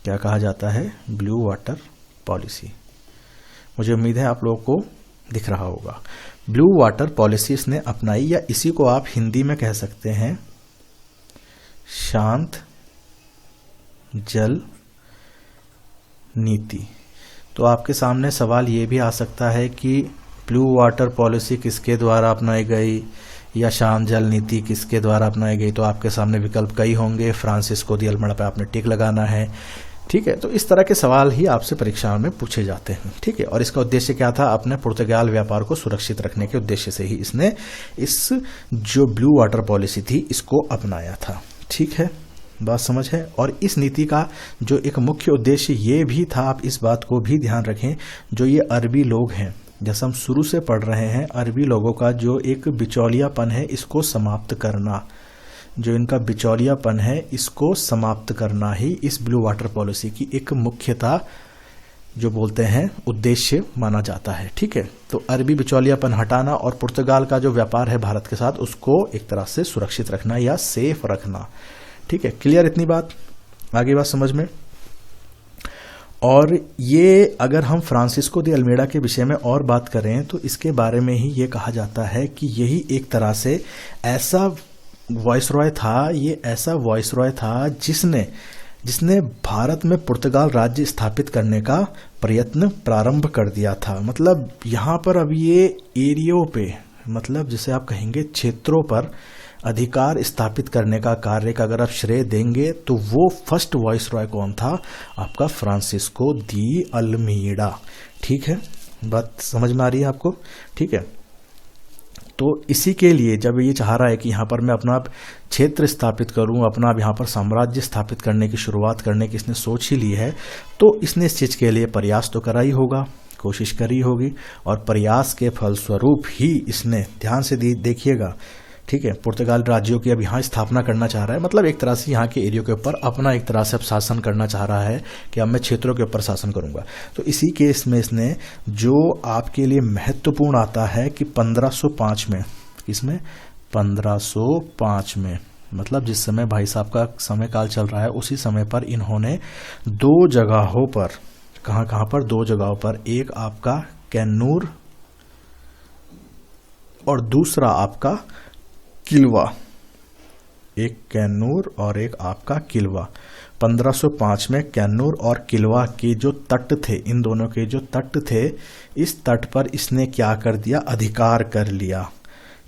क्या कहा जाता है? Blue water policy. मुझे उम्मीद है आप लोगों को दिख रहा होगा। ब्लू वाटर पॉलिसी इसने अपनाई, या इसी को आप हिंदी में कह सकते हैं शांत जल नीति। तो आपके सामने सवाल ये भी आ सकता है कि ब्लू वाटर पॉलिसी किसके द्वारा अपनाई गई या शांत जल नीति किसके द्वारा अपनाई गई? तो आपके सामने विकल्प कई होंगे। फ्रांसिस्को दी अल्मीडा पे आपने टिक लगाना है। ठीक है, तो इस तरह के सवाल ही आपसे परीक्षा में पूछे जाते हैं। ठीक है, और इसका उद्देश्य क्या था? अपने पुर्तगाल व्यापार को सुरक्षित रखने के उद्देश्य से ही इसने इस जो ब्लू वाटर पॉलिसी थी इसको अपनाया था। ठीक है, बात समझ है? और इस नीति का जो एक मुख्य उद्देश्य ये भी था, आप इस बात को भी ध्यान रखें, जो ये अरबी लोग हैं, जैसा हम शुरू से पढ़ रहे हैं, अरबी लोगों का जो एक बिचौलियापन है इसको समाप्त करना, जो इनका बिचौलियापन है इसको समाप्त करना ही इस ब्लू वाटर पॉलिसी की एक मुख्यता जो बोलते हैं उद्देश्य माना जाता है। ठीक है, तो अरबी बिचौलियापन हटाना और पुर्तगाल का जो व्यापार है भारत के साथ उसको एक तरह से सुरक्षित रखना या सेफ रखना। ठीक है, क्लियर इतनी बात? आगे बात समझ में? और ये अगर हम फ्रांसिस्को दी अल्मीडा के विषय में और बात करें तो इसके बारे में ही ये कहा जाता है कि यही एक तरह से ऐसा वॉइसरॉय था, ये ऐसा वॉइसरॉय था जिसने भारत में पुर्तगाल राज्य स्थापित करने का प्रयत्न प्रारंभ कर दिया था। मतलब यहाँ पर अब ये एरियो पे, मतलब जिसे आप कहेंगे क्षेत्रों पर अधिकार स्थापित करने का कार्य का अगर आप श्रेय देंगे तो वो फर्स्ट वॉइसरॉय कौन था? आपका फ्रांसिस्को दी अल्मीडा। ठीक है, बात समझ में आ रही है आपको? ठीक है, तो इसी के लिए जब ये चाह रहा है कि यहाँ पर मैं अपना क्षेत्र स्थापित करूँ, अपना यहाँ पर साम्राज्य स्थापित करने की शुरुआत करने की इसने सोच ही ली है, तो इसने इस चीज़ के लिए प्रयास तो करा ही होगा, कोशिश करी होगी, और प्रयास के फलस्वरूप ही इसने, ध्यान से देखिएगा, ठीक है, पुर्तगाल राज्यों की अब यहाँ स्थापना करना चाह रहा है। मतलब एक तरह से यहाँ के एरिया के ऊपर अपना एक तरह से अब शासन करना चाह रहा है कि अब मैं क्षेत्रों के ऊपर शासन करूँगा। तो इसी केस में इसने जो आपके लिए महत्वपूर्ण आता है कि 1505 में, इसमें 1505 में, मतलब जिस समय भाई साहब का समय काल चल रहा है उसी समय पर इन्होंने दो जगहों पर, कहाँ पर, दो जगहों पर, एक आपका कैन्नूर और दूसरा आपका किलवा, एक कैन्नूर और एक आपका किलवा। 1505 में कैन्नूर और किलवा के जो तट थे, इन दोनों के जो तट थे, इस तट पर इसने क्या कर दिया? अधिकार कर लिया।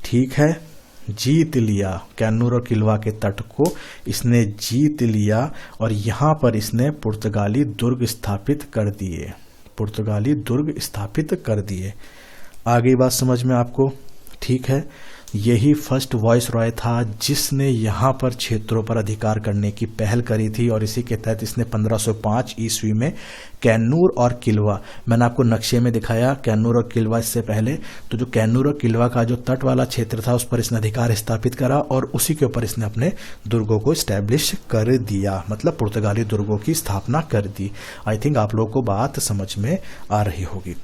ठीक है, जीत लिया। कैन्नूर और किलवा के तट को इसने जीत लिया और यहाँ पर इसने पुर्तगाली दुर्ग स्थापित कर दिए, पुर्तगाली दुर्ग स्थापित कर दिए। आगे बात समझ में आपको? ठीक है, यही फर्स्ट वॉइसरॉय था जिसने यहाँ पर क्षेत्रों पर अधिकार करने की पहल करी थी और इसी के तहत इसने 1505 ईस्वी में कैन्नूर और किलवा, मैंने आपको नक्शे में दिखाया कैन्नूर और किलवा इससे पहले, तो जो कैन्नूर और किलवा का जो तट वाला क्षेत्र था उस पर इसने अधिकार स्थापित करा और उसी के ऊपर इसने अपने दुर्गों को स्टैब्लिश कर दिया, मतलब पुर्तगाली दुर्गों की स्थापना कर दी। आई थिंक आप लोगों को बात समझ में आ रही होगी।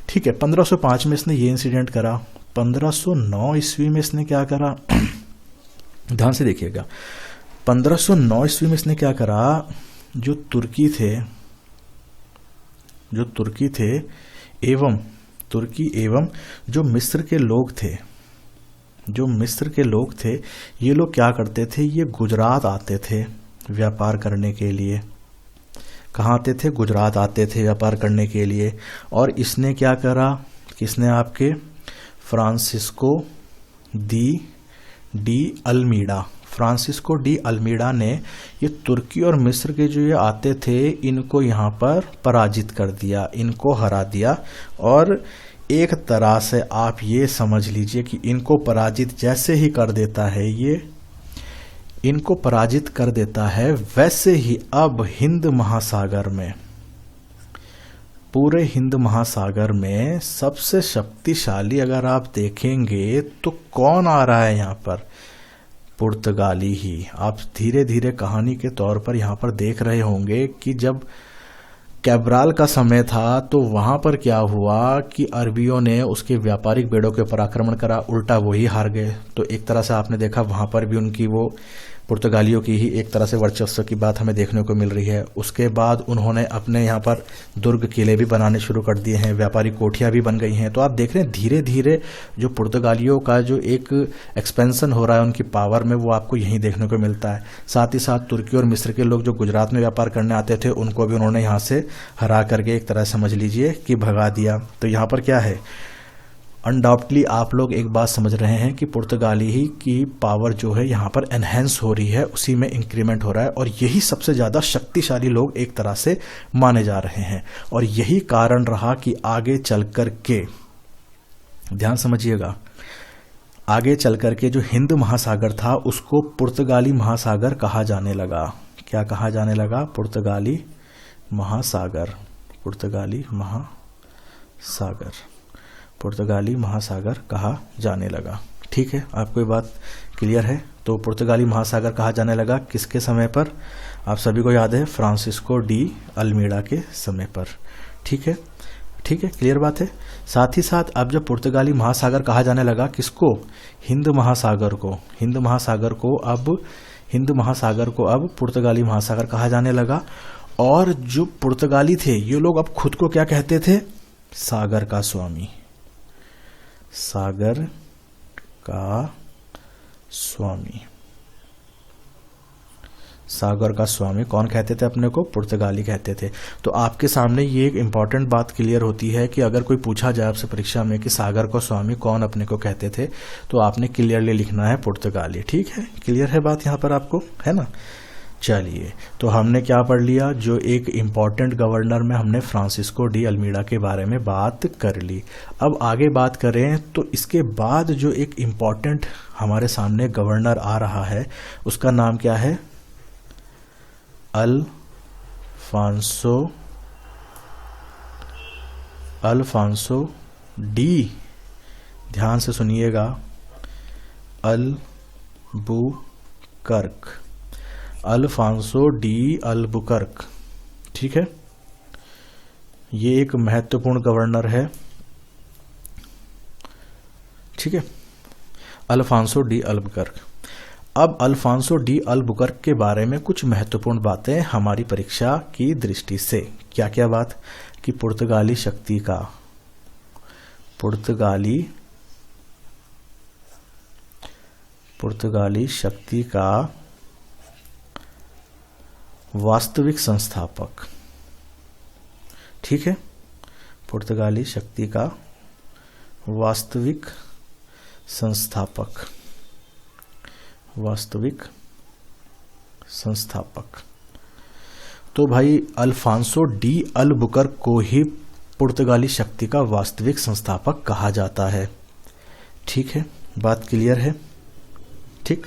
ठीक है, 1505 में इसने ये इंसिडेंट करा। 1509 ईस्वी में इसने क्या करा? ध्यान से देखिएगा, 1509 ईस्वी में इसने क्या करा? जो तुर्की थे एवं जो मिस्र के लोग थे, ये लोग क्या करते थे? ये गुजरात आते थे व्यापार करने के लिए। कहाँ आते थे? गुजरात आते थे व्यापार करने के लिए। और इसने क्या करा? किसने? आपके फ्रांसिस्को डी अल्मीडा ने ये तुर्की और मिस्र के जो ये आते थे इनको यहाँ पर पराजित कर दिया, इनको हरा दिया। और एक तरह से आप ये समझ लीजिए कि इनको पराजित जैसे ही कर देता है, ये इनको पराजित कर देता है, वैसे ही अब हिंद महासागर में, पूरे हिंद महासागर में सबसे शक्तिशाली अगर आप देखेंगे तो कौन आ रहा है यहाँ पर? पुर्तगाली ही। आप धीरे धीरे कहानी के तौर पर यहाँ पर देख रहे होंगे कि जब कैब्राल का समय था तो वहाँ पर क्या हुआ कि अरबियों ने उसके व्यापारिक बेड़ों के ऊपर आक्रमण करा, उल्टा वही हार गए। तो एक तरह से आपने देखा वहाँ पर भी उनकी वो पुर्तगालियों की ही एक तरह से वर्चस्व की बात हमें देखने को मिल रही है। उसके बाद उन्होंने अपने यहाँ पर दुर्ग किले भी बनाने शुरू कर दिए हैं, व्यापारिक कोठियाँ भी बन गई हैं। तो आप देख रहे हैं धीरे धीरे जो पुर्तगालियों का जो एक एक्सपेंशन हो रहा है उनकी पावर में, वो आपको यहीं देखने को मिलता है। साथ ही साथ तुर्की और मिस्र के लोग जो गुजरात में व्यापार करने आते थे उनको भी उन्होंने यहाँ से हरा करके एक तरह समझ लीजिए कि भगा दिया। तो यहाँ पर क्या है? अनडाउटली आप लोग एक बात समझ रहे हैं कि पुर्तगाली ही की पावर जो है यहाँ पर एनहेंस हो रही है, उसी में इंक्रीमेंट हो रहा है और यही सबसे ज़्यादा शक्तिशाली लोग एक तरह से माने जा रहे हैं। और यही कारण रहा कि आगे चल कर के, ध्यान समझिएगा, आगे चल कर के जो हिंद महासागर था उसको पुर्तगाली महासागर कहा जाने लगा। क्या कहा जाने लगा? पुर्तगाली महासागर, पुर्तगाली महासागर कहा जाने लगा। ठीक है, आपको ये बात क्लियर है? तो पुर्तगाली महासागर कहा जाने लगा किसके समय पर? आप सभी को याद है, फ्रांसिस्को डी अल्मीडा के समय पर। ठीक है, क्लियर बात है। साथ ही साथ अब जब पुर्तगाली महासागर कहा जाने लगा किसको? हिंद महासागर को अब पुर्तगाली महासागर कहा जाने लगा। और जो पुर्तगाली थे ये लोग अब खुद को क्या कहते थे? सागर का स्वामी। सागर का स्वामी कौन कहते थे अपने को? पुर्तगाली कहते थे। तो आपके सामने ये एक इम्पॉर्टेंट बात क्लियर होती है कि अगर कोई पूछा जाए आपसे परीक्षा में कि सागर का स्वामी कौन अपने को कहते थे, तो आपने क्लियरली लिखना है पुर्तगाली। ठीक है, क्लियर है बात यहाँ पर आपको, है ना? चलिए, तो हमने क्या पढ़ लिया? जो एक इम्पॉर्टेंट गवर्नर में हमने फ्रांसिस्को डी अल्मीडा के बारे में बात कर ली। अब आगे बात करें तो इसके बाद जो एक इम्पॉर्टेंट हमारे सामने गवर्नर आ रहा है उसका नाम क्या है? अल्फांसो डी, ध्यान से सुनिएगा, अल्फांसो डी अल्बुकर्क। ठीक है, ये एक महत्वपूर्ण गवर्नर है। ठीक है, अल्फांसो डी अल्बुकर्क। अब अल्फांसो डी अल्बुकर्क के बारे में कुछ महत्वपूर्ण बातें हमारी परीक्षा की दृष्टि से। क्या क्या बात? कि पुर्तगाली शक्ति का वास्तविक संस्थापक। ठीक है, पुर्तगाली शक्ति का वास्तविक संस्थापक। तो भाई अल्फांसो डी अल्बुकर्क को ही पुर्तगाली शक्ति का वास्तविक संस्थापक कहा जाता है। ठीक है, बात क्लियर है? ठीक,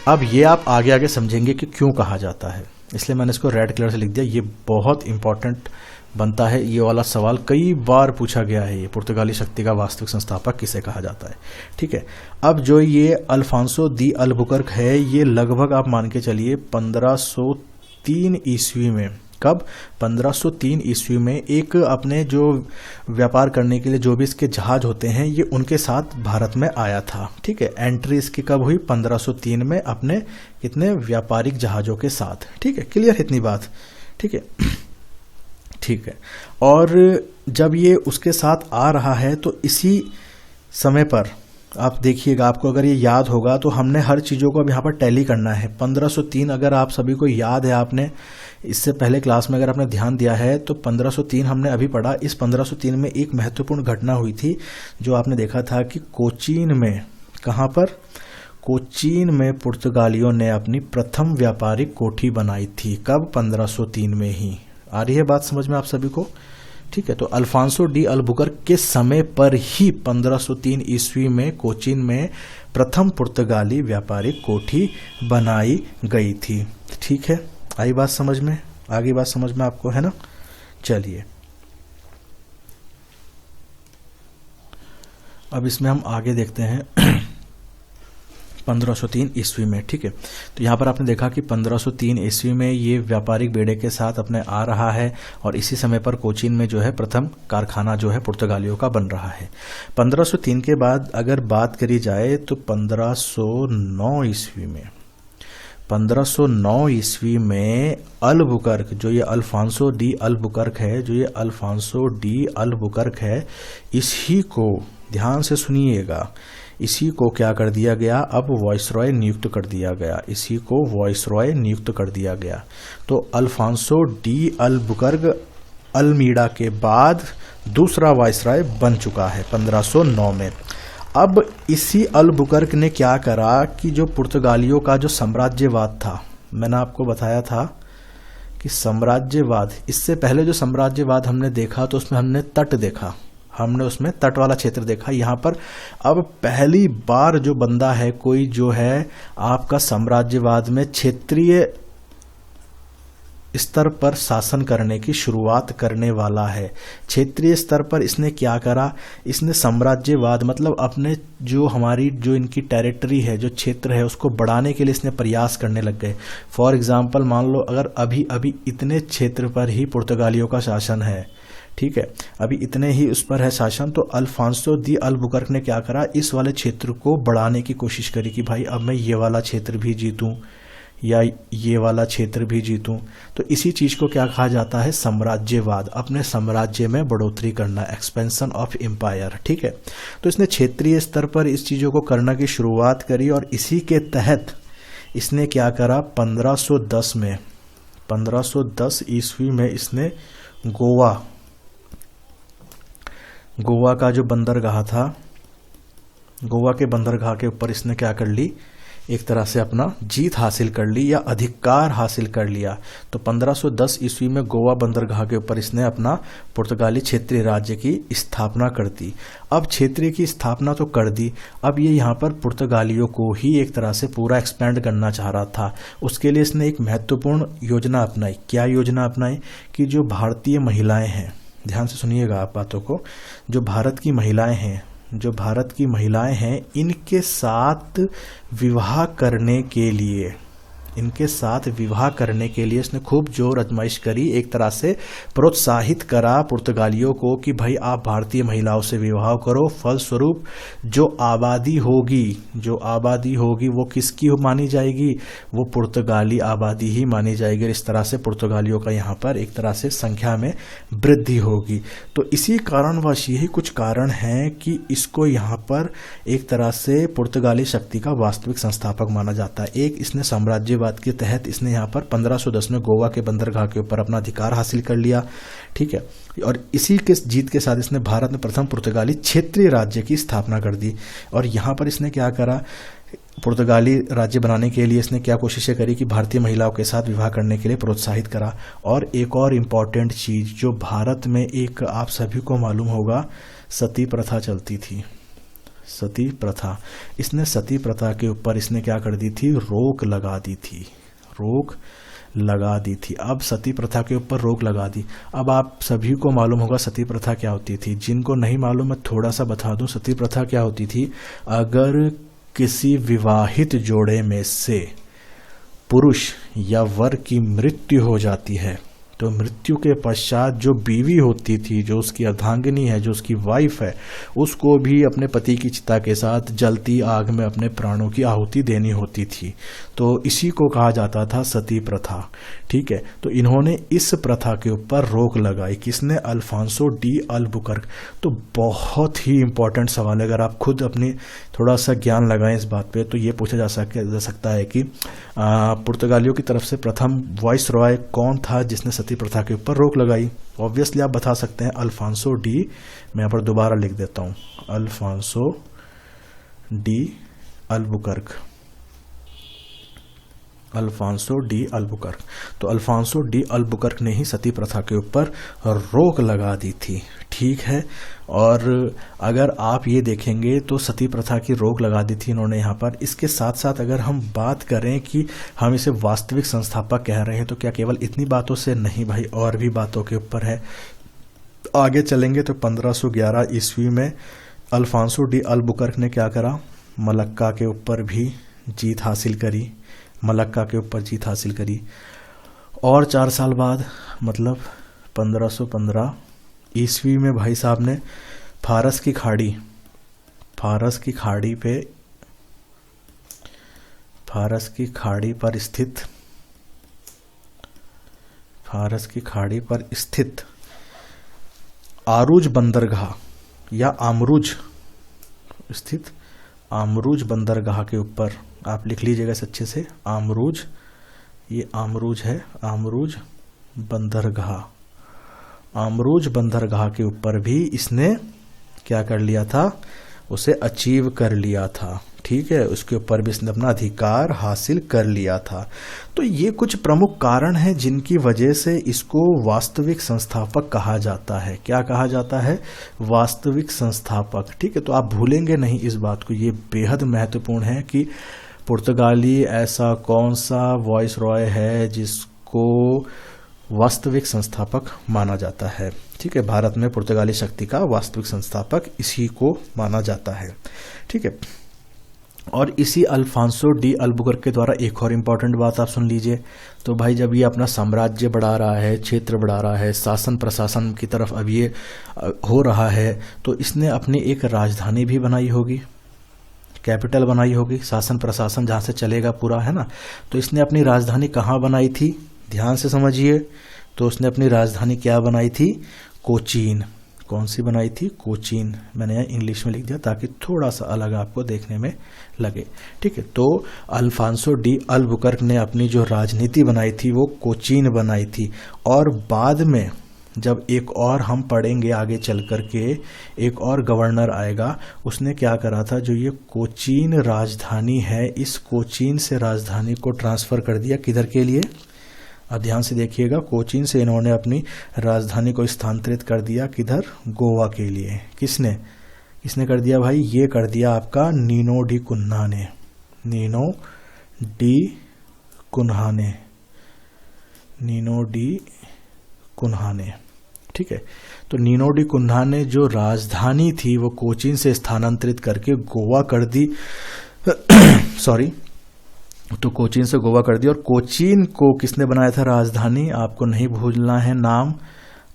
अब ये आप आगे आगे समझेंगे कि क्यों कहा जाता है, इसलिए मैंने इसको रेड कलर से लिख दिया। ये बहुत इंपॉर्टेंट बनता है, ये वाला सवाल कई बार पूछा गया है। ये पुर्तगाली शक्ति का वास्तविक संस्थापक किसे कहा जाता है? ठीक है, अब जो ये अल्फांसो दी अल्बुकर्क है, ये लगभग आप मान के चलिए 1503 ईस्वी में, कब? 1503 ईस्वी में एक अपने जो व्यापार करने के लिए जो भी इसके जहाज होते हैं, ये उनके साथ भारत में आया था। ठीक है, एंट्री इसकी कब हुई? 1503 में अपने कितने व्यापारिक जहाजों के साथ। ठीक है, क्लियर है इतनी बात? ठीक है, ठीक है। और जब ये उसके साथ आ रहा है तो इसी समय पर आप देखिएगा, आपको अगर ये याद होगा तो हमने हर चीज़ों को अब यहाँ पर टैली करना है। 1503 अगर आप सभी को याद है, आपने इससे पहले क्लास में अगर आपने ध्यान दिया है तो 1503 हमने अभी पढ़ा। इस 1503 में एक महत्वपूर्ण घटना हुई थी जो आपने देखा था कि कोचीन में, कहाँ पर? कोचीन में पुर्तगालियों ने अपनी प्रथम व्यापारिक कोठी बनाई थी। कब? 1503 में ही। आ रही है बात समझ में आप सभी को? ठीक है, तो अल्फांसो डी अल्बुकर्क के समय पर ही 1503 ईस्वी में कोचीन में प्रथम पुर्तगाली व्यापारिक कोठी बनाई गई थी। ठीक है, आई बात समझ में? आगे बात समझ में आपको, है ना? चलिए, अब इसमें हम आगे देखते हैं 1503 ईस्वी में। ठीक है, तो यहाँ पर आपने देखा कि 1503 ईस्वी में ये व्यापारिक बेड़े के साथ अपने आ रहा है और इसी समय पर कोचीन में जो है प्रथम कारखाना जो है पुर्तगालियों का बन रहा है। 1503 के बाद अगर बात करी जाए तो 1509 ईस्वी में अल्बुकर्क, जो ये अल्फांसो डी अल्बुकर्क है, इसी को ध्यान से सुनिएगा, इसी को क्या कर दिया गया? अब वॉइसरॉय नियुक्त कर दिया गया। तो अल्फांसो डी अल्बुकर्क अल्मीडा के बाद दूसरा वाइसरॉय बन चुका है 1509 में। अब इसी अल्बुकर्क ने क्या करा कि जो पुर्तगालियों का जो साम्राज्यवाद था, मैंने आपको बताया था कि साम्राज्यवाद, इससे पहले जो साम्राज्यवाद हमने देखा तो उसमें हमने तट देखा, हमने उसमें तट वाला क्षेत्र देखा। यहाँ पर अब पहली बार जो बंदा है कोई जो है आपका साम्राज्यवाद में क्षेत्रीय स्तर पर शासन करने की शुरुआत करने वाला है। क्षेत्रीय स्तर पर इसने क्या करा? इसने साम्राज्यवाद मतलब अपने जो हमारी जो इनकी टेरिटरी है, जो क्षेत्र है, उसको बढ़ाने के लिए इसने प्रयास करने लग गए। फॉर एग्जाम्पल मान लो अगर अभी अभी इतने क्षेत्र पर ही पुर्तगालियों का शासन है, ठीक है, अभी इतने ही उस पर है शासन, तो अल्फांसो दी अल्बुकर्क ने क्या करा? इस वाले क्षेत्र को बढ़ाने की कोशिश करी कि भाई अब मैं ये वाला क्षेत्र भी जीतूं या ये वाला क्षेत्र भी जीतूं। तो इसी चीज को क्या कहा जाता है? साम्राज्यवाद, अपने साम्राज्य में बढ़ोतरी करना, एक्सपेंशन ऑफ एम्पायर। ठीक है, तो इसने क्षेत्रीय स्तर पर इस चीजों को करने की शुरुआत करी और इसी के तहत इसने क्या करा, 1510 ईस्वी में इसने गोवा का जो बंदरगाह था, गोवा के बंदरगाह के ऊपर इसने क्या कर ली, एक तरह से अपना जीत हासिल कर ली या अधिकार हासिल कर लिया। तो 1510 ईस्वी में गोवा बंदरगाह के ऊपर इसने अपना पुर्तगाली क्षेत्रीय राज्य की स्थापना कर दी। अब क्षेत्रीय की स्थापना तो कर दी, अब ये यहाँ पर पुर्तगालियों को ही एक तरह से पूरा एक्सपेंड करना चाह रहा था। उसके लिए इसने एक महत्वपूर्ण योजना अपनाई। क्या योजना अपनाई कि जो भारतीय महिलाएं हैं, ध्यान से सुनिएगा आप बातों को, जो भारत की महिलाएं हैं इनके साथ विवाह करने के लिए इसने खूब जोर आजमाइश करी, एक तरह से प्रोत्साहित करा पुर्तगालियों को कि भाई आप भारतीय महिलाओं से विवाह करो। फलस्वरूप जो आबादी होगी वो किसकी मानी जाएगी, वो पुर्तगाली आबादी ही मानी जाएगी। इस तरह से पुर्तगालियों का यहाँ पर एक तरह से संख्या में वृद्धि होगी। तो इसी कारणवश यही कुछ कारण हैं कि इसको यहाँ पर एक तरह से पुर्तगाली शक्ति का वास्तविक संस्थापक माना जाता है। एक, इसने साम्राज्यवाद के तहत इसने यहाँ पर 1510 में गोवा के बंदरगाह के ऊपर अपना अधिकार हासिल कर लिया, ठीक है। और इसी के जीत के साथ इसने भारत में प्रथम पुर्तगाली क्षेत्रीय राज्य की स्थापना कर दी। और यहाँ पर इसने क्या करा, पुर्तगाली राज्य बनाने के लिए इसने क्या कोशिशें करी कि भारतीय महिलाओं के साथ विवाह करने के लिए प्रोत्साहित करा। और एक और इम्पॉर्टेंट चीज जो भारत में एक आप सभी को मालूम होगा, सती प्रथा चलती थी, सती प्रथा। इसने सती प्रथा के ऊपर इसने क्या कर दी थी, रोक लगा दी थी। अब सती प्रथा के ऊपर रोक लगा दी। अब आप सभी को मालूम होगा सती प्रथा क्या होती थी। जिनको नहीं मालूम मैं थोड़ा सा बता दूं, सती प्रथा क्या होती थी। अगर किसी विवाहित जोड़े में से पुरुष या वर की मृत्यु हो जाती है तो मृत्यु के पश्चात जो बीवी होती थी, जो उसकी अर्धांगिनी है, जो उसकी वाइफ है, उसको भी अपने पति की चिता के साथ जलती आग में अपने प्राणों की आहुति देनी होती थी। तो इसी को कहा जाता था सती प्रथा, ठीक है। तो इन्होंने इस प्रथा के ऊपर रोक लगाई, किसने, अल्फांसो डी अल्बुकर्क। तो बहुत ही इंपॉर्टेंट सवाल है, अगर आप खुद अपनी थोड़ा सा ज्ञान लगाएं इस बात पे तो ये पूछा जा सकता है कि पुर्तगालियों की तरफ से प्रथम वॉइस रॉय कौन था जिसने सती प्रथा के ऊपर रोक लगाई। ऑब्वियसली आप बता सकते हैं अल्फांसो डी, मैं यहाँ पर दोबारा लिख देता हूँ, Alfonso de Albuquerque, Alfonso de Albuquerque. तो अल्फांसो डी अल्बुकर्क ने ही सती प्रथा के ऊपर रोक लगा दी थी, ठीक है। और अगर आप ये देखेंगे तो सती प्रथा की रोक लगा दी थी इन्होंने यहाँ पर। इसके साथ साथ अगर हम बात करें कि हम इसे वास्तविक संस्थापक कह रहे हैं तो क्या केवल इतनी बातों से नहीं भाई, और भी बातों के ऊपर है। आगे चलेंगे तो 1511 ईस्वी में अल्फांसो डी अल्बुकर्क ने क्या करा, मलक्का के ऊपर भी जीत हासिल करी, मलक्का के ऊपर जीत हासिल करी। और 4 साल बाद मतलब 1515 ईस्वी में भाई साहब ने फारस की खाड़ी पर स्थित आरूज बंदरगाह या आमरूज स्थित आमरूज बंदरगाह के ऊपर, आप लिख लीजिएगा इस अच्छे से, आमरूज, ये आमरूज है, आमरूज बंदरगाह के ऊपर भी इसने क्या कर लिया था, उसे अचीव कर लिया था, ठीक है। उसके ऊपर भी इसने अपना अधिकार हासिल कर लिया था। तो ये कुछ प्रमुख कारण हैं जिनकी वजह से इसको वास्तविक संस्थापक कहा जाता है। क्या कहा जाता है, वास्तविक संस्थापक, ठीक है। तो आप भूलेंगे नहीं इस बात को, ये बेहद महत्वपूर्ण है कि पुर्तगाली ऐसा कौन सा वॉइस रॉय है जिसको वास्तविक संस्थापक माना जाता है, ठीक है। भारत में पुर्तगाली शक्ति का वास्तविक संस्थापक इसी को माना जाता है, ठीक है। और इसी अल्फांसो डी अल्बुकर्क के द्वारा एक और इम्पॉर्टेंट बात आप सुन लीजिए। तो भाई जब ये अपना साम्राज्य बढ़ा रहा है, क्षेत्र बढ़ा रहा है, शासन प्रशासन की तरफ अब ये हो रहा है, तो इसने अपनी एक राजधानी भी बनाई होगी, कैपिटल बनाई होगी, शासन प्रशासन जहाँ से चलेगा पूरा, है ना। तो इसने अपनी राजधानी कहाँ बनाई थी, ध्यान से समझिए। तो उसने अपनी राजधानी क्या बनाई थी, कोचीन। कौन सी बनाई थी? कोचीन। मैंने यहाँ इंग्लिश में लिख दिया ताकि थोड़ा सा अलग आपको देखने में लगे। ठीक है, तो अल्फांसो डी अल्बुकर्क ने अपनी जो राजनीति बनाई थी वो कोचीन बनाई थी। और बाद में जब एक और हम पढ़ेंगे आगे चल कर के, एक और गवर्नर आएगा, उसने क्या करा था, जो ये कोचीन राजधानी है, इस कोचीन से राजधानी को ट्रांसफ़र कर दिया किधर के लिए? अब ध्यान से देखिएगा, कोचीन से इन्होंने अपनी राजधानी को स्थानांतरित कर दिया किधर? गोवा के लिए। किसने कर दिया भाई? ये कर दिया आपका नीनो डी कुन्हा ने। नीनो डी कुन्हा ने। ठीक है, तो नीनो डी कुन्हा ने जो राजधानी थी वो कोचीन से स्थानांतरित करके गोवा कर दी। सॉरी, तो कोचीन से गोवा कर दी। और कोचीन को किसने बनाया था राजधानी? आपको नहीं भूलना है नाम,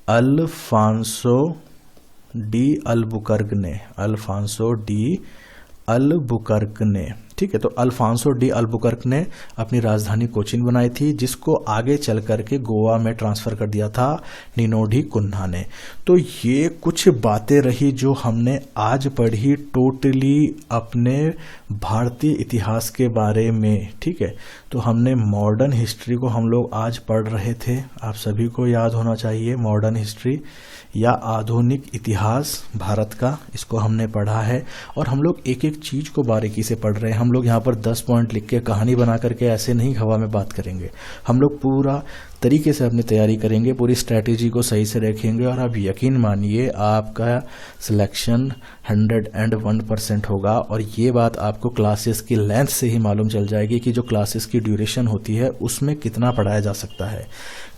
अल्फांसो डी अल्बुकर्क ने। अल्फांसो डी अल्बुकर्क ने। ठीक है, तो अल्फांसो डी अल्बुकर्क ने अपनी राजधानी कोचीन बनाई थी, जिसको आगे चल करके गोवा में ट्रांसफ़र कर दिया था नीनो डी कुन्हा ने। तो ये कुछ बातें रही जो हमने आज पढ़ी टोटली अपने भारतीय इतिहास के बारे में। ठीक है, तो हमने मॉडर्न हिस्ट्री को हम लोग आज पढ़ रहे थे। आप सभी को याद होना चाहिए मॉडर्न हिस्ट्री या आधुनिक इतिहास भारत का, इसको हमने पढ़ा है। और हम लोग एक एक चीज़ को बारीकी से पढ़ रहे हैं। हम लोग यहाँ पर 10 पॉइंट लिख के कहानी बना करके ऐसे नहीं हवा में बात करेंगे। हम लोग पूरा तरीके से अपनी तैयारी करेंगे, पूरी स्ट्रैटेजी को सही से रखेंगे। और आप यकीन मानिए आपका सिलेक्शन 101% होगा। और ये बात आपको क्लासेस की लेंथ से ही मालूम चल जाएगी कि जो क्लासेस की ड्यूरेशन होती है उसमें कितना पढ़ाया जा सकता है।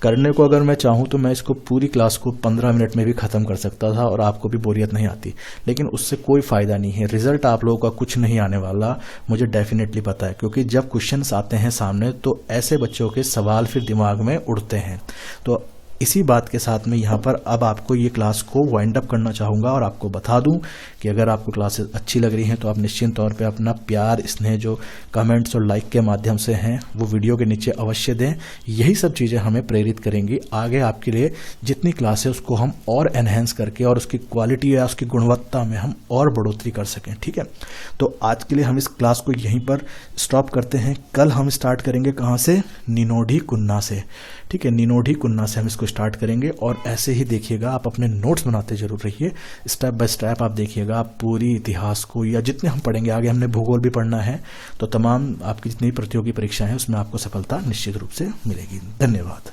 करने को अगर मैं चाहूँ तो मैं इसको पूरी क्लास को 15 मिनट में भी ख़त्म कर सकता था और आपको भी बोरियत नहीं आती, लेकिन उससे कोई फ़ायदा नहीं है। रिजल्ट आप लोगों का कुछ नहीं आने वाला, मुझे डेफिनेटली पता है, क्योंकि जब क्वेश्चंस आते हैं सामने तो ऐसे बच्चों के सवाल फिर दिमाग में उड़ते हैं। तो इसी बात के साथ में यहाँ पर अब आपको ये क्लास को वाइंड अप करना चाहूँगा और आपको बता दूँ कि अगर आपको क्लासेस अच्छी लग रही हैं तो आप निश्चित तौर पे अपना प्यार, स्नेह जो कमेंट्स और लाइक के माध्यम से हैं वो वीडियो के नीचे अवश्य दें। यही सब चीज़ें हमें प्रेरित करेंगी आगे आपके लिए जितनी क्लास है उसको हम और एनहेंस करके और उसकी क्वालिटी या उसकी गुणवत्ता में हम और बढ़ोतरी कर सकें। ठीक है, तो आज के लिए हम इस क्लास को यहीं पर स्टॉप करते हैं। कल हम स्टार्ट करेंगे कहाँ से? नीनो डी कुन्हा से। ठीक है, नीनो डी कुन्हा से हम इसको स्टार्ट करेंगे। और ऐसे ही देखिएगा, आप अपने नोट्स बनाते जरूर रहिए, स्टेप बाय स्टेप आप देखिएगा। आप पूरी इतिहास को या जितने हम पढ़ेंगे, आगे हमने भूगोल भी पढ़ना है, तो तमाम आपकी जितनी प्रतियोगी परीक्षाएं हैं उसमें आपको सफलता निश्चित रूप से मिलेगी। धन्यवाद।